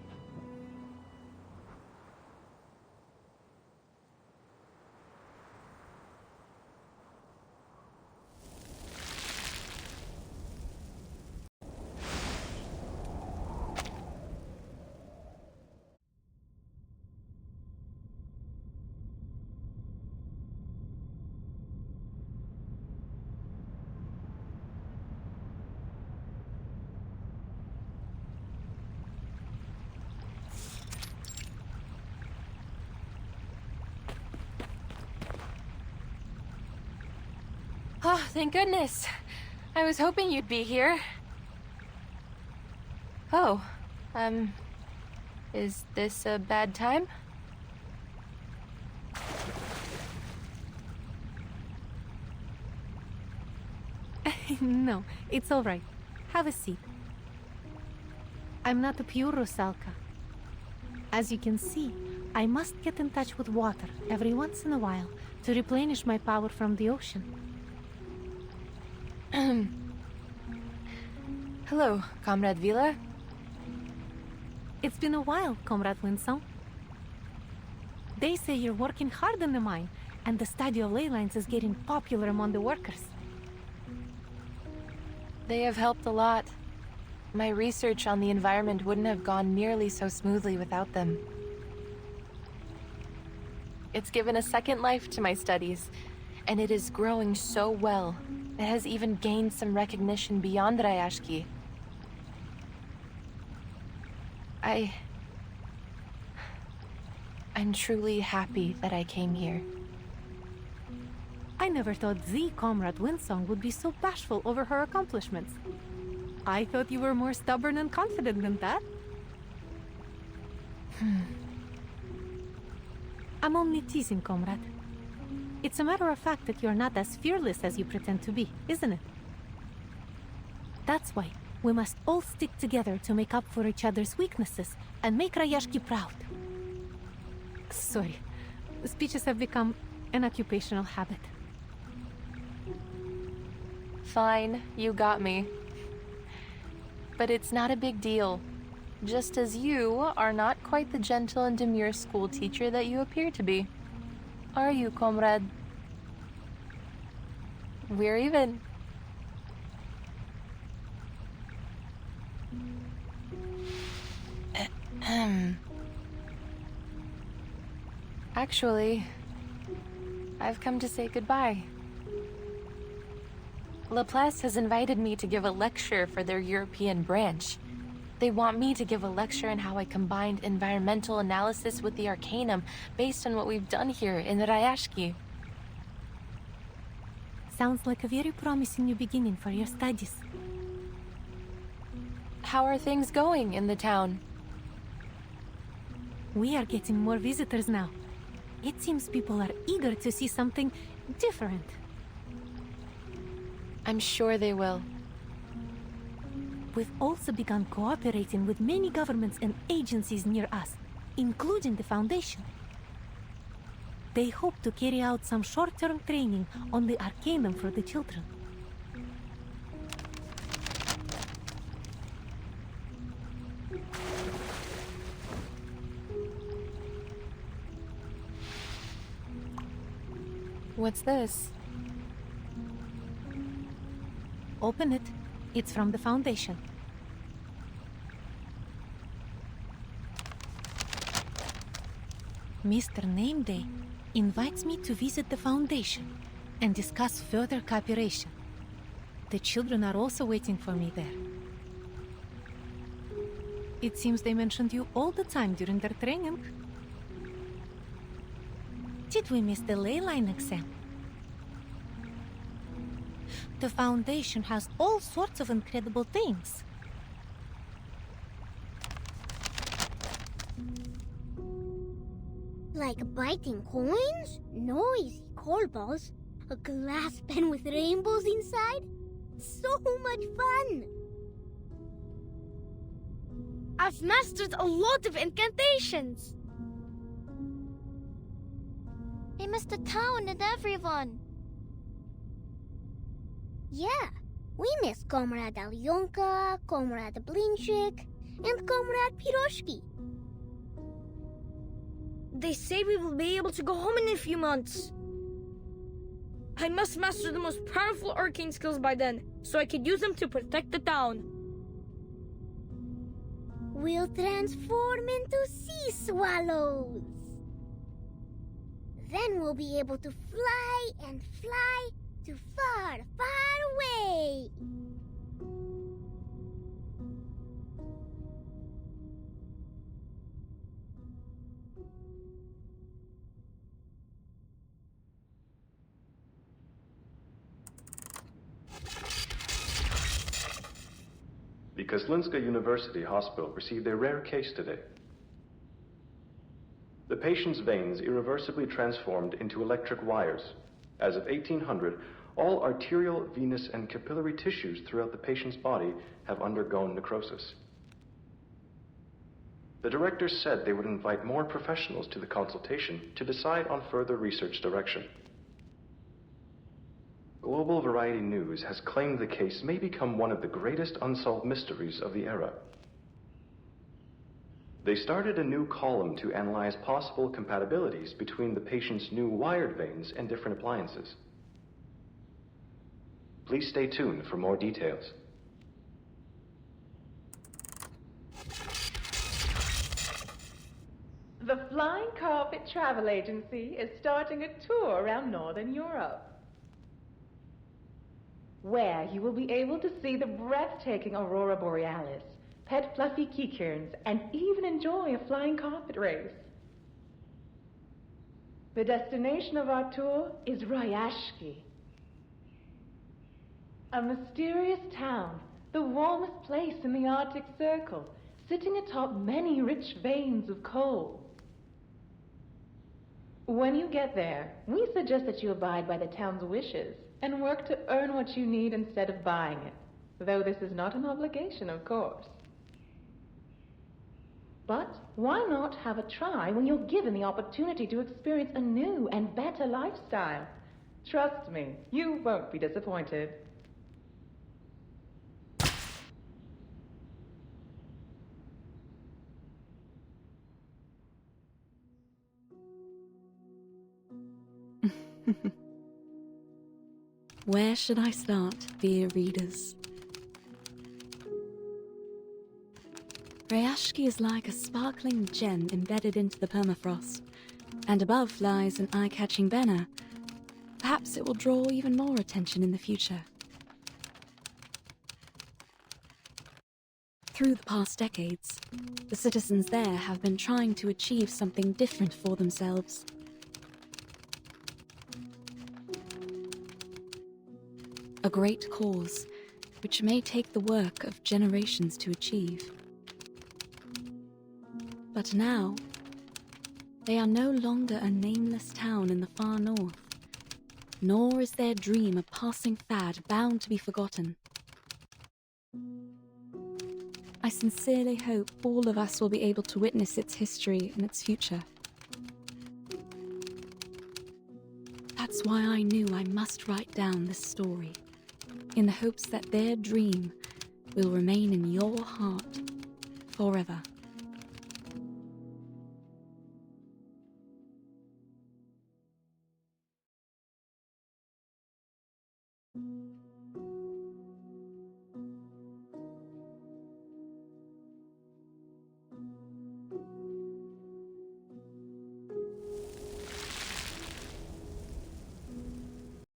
Oh, thank goodness. I was hoping you'd be here. Oh, is this a bad time? No, it's all right. Have a seat. I'm not a pure Rusalka. As you can see, I must get in touch with water every once in a while to replenish my power from the ocean. Hello, Comrade Vila. It's been a while, Comrade Winsong. They say you're working hard in the mine, and the study of ley lines is getting popular among the workers. They have helped a lot. My research on the environment wouldn't have gone nearly so smoothly without them. It's given a second life to my studies, and it is growing so well. It has even gained some recognition beyond Rayashki. I'm truly happy that I came here. I never thought the Comrade Winsong would be so bashful over her accomplishments. I thought you were more stubborn and confident than that. I'm only teasing, Comrade. It's a matter of fact that you're not as fearless as you pretend to be, isn't it? That's why we must all stick together to make up for each other's weaknesses and make Rayashki proud. Sorry, speeches have become an occupational habit. Fine, you got me. But it's not a big deal. Just as you are not quite the gentle and demure school teacher that you appear to be. Are you, comrade? We're even. Actually, I've come to say goodbye. Laplace has invited me to give a lecture for their European branch. They want me to give a lecture on how I combined environmental analysis with the Arcanum based on what we've done here in Rayashki. Sounds like a very promising new beginning for your studies. How are things going in the town? We are getting more visitors now. It seems people are eager to see something different. I'm sure they will. We've also begun cooperating with many governments and agencies near us, including the Foundation. They hope to carry out some short-term training on the Arcanum for the children. What's this? Open it. It's from the Foundation. Mr. Nameday invites me to visit the Foundation and discuss further cooperation. The children are also waiting for me there. It seems they mentioned you all the time during their training. Did we miss the ley line exam? The Foundation has all sorts of incredible things. Like biting coins, noisy coal balls, a glass pen with rainbows inside. So much fun! I've mastered a lot of incantations. I miss the town and everyone. Yeah, we miss Comrade Alyonka, Comrade Blinchik, and Comrade Piroshki. They say we will be able to go home in a few months. I must master the most powerful arcane skills by then, so I could use them to protect the town. We'll transform into sea swallows. Then we'll be able to fly and fly to far, far away. The Kozlinska University Hospital received a rare case today. The patient's veins irreversibly transformed into electric wires. As of 1800, all arterial, venous, and capillary tissues throughout the patient's body have undergone necrosis. The directors said they would invite more professionals to the consultation to decide on further research direction. Global Variety News has claimed the case may become one of the greatest unsolved mysteries of the era. They started a new column to analyze possible compatibilities between the patient's new wired veins and different appliances. Please stay tuned for more details. The Flying Carpet Travel Agency is starting a tour around Northern Europe, where you will be able to see the breathtaking Aurora Borealis, pet fluffy keycairns, and even enjoy a flying carpet race. The destination of our tour is Ryashki, a mysterious town, the warmest place in the Arctic Circle, sitting atop many rich veins of coal. When you get there, we suggest that you abide by the town's wishes and work to earn what you need instead of buying it, though this is not an obligation, of course. But why not have a try when you're given the opportunity to experience a new and better lifestyle? Trust me, you won't be disappointed. Where should I start, dear readers? Ryashki is like a sparkling gem embedded into the permafrost, and above lies an eye-catching banner. Perhaps it will draw even more attention in the future. Through the past decades, the citizens there have been trying to achieve something different for themselves. A great cause, which may take the work of generations to achieve. But now, they are no longer a nameless town in the far north, nor is their dream a passing fad bound to be forgotten. I sincerely hope all of us will be able to witness its history and its future. That's why I knew I must write down this story, in the hopes that their dream will remain in your heart forever.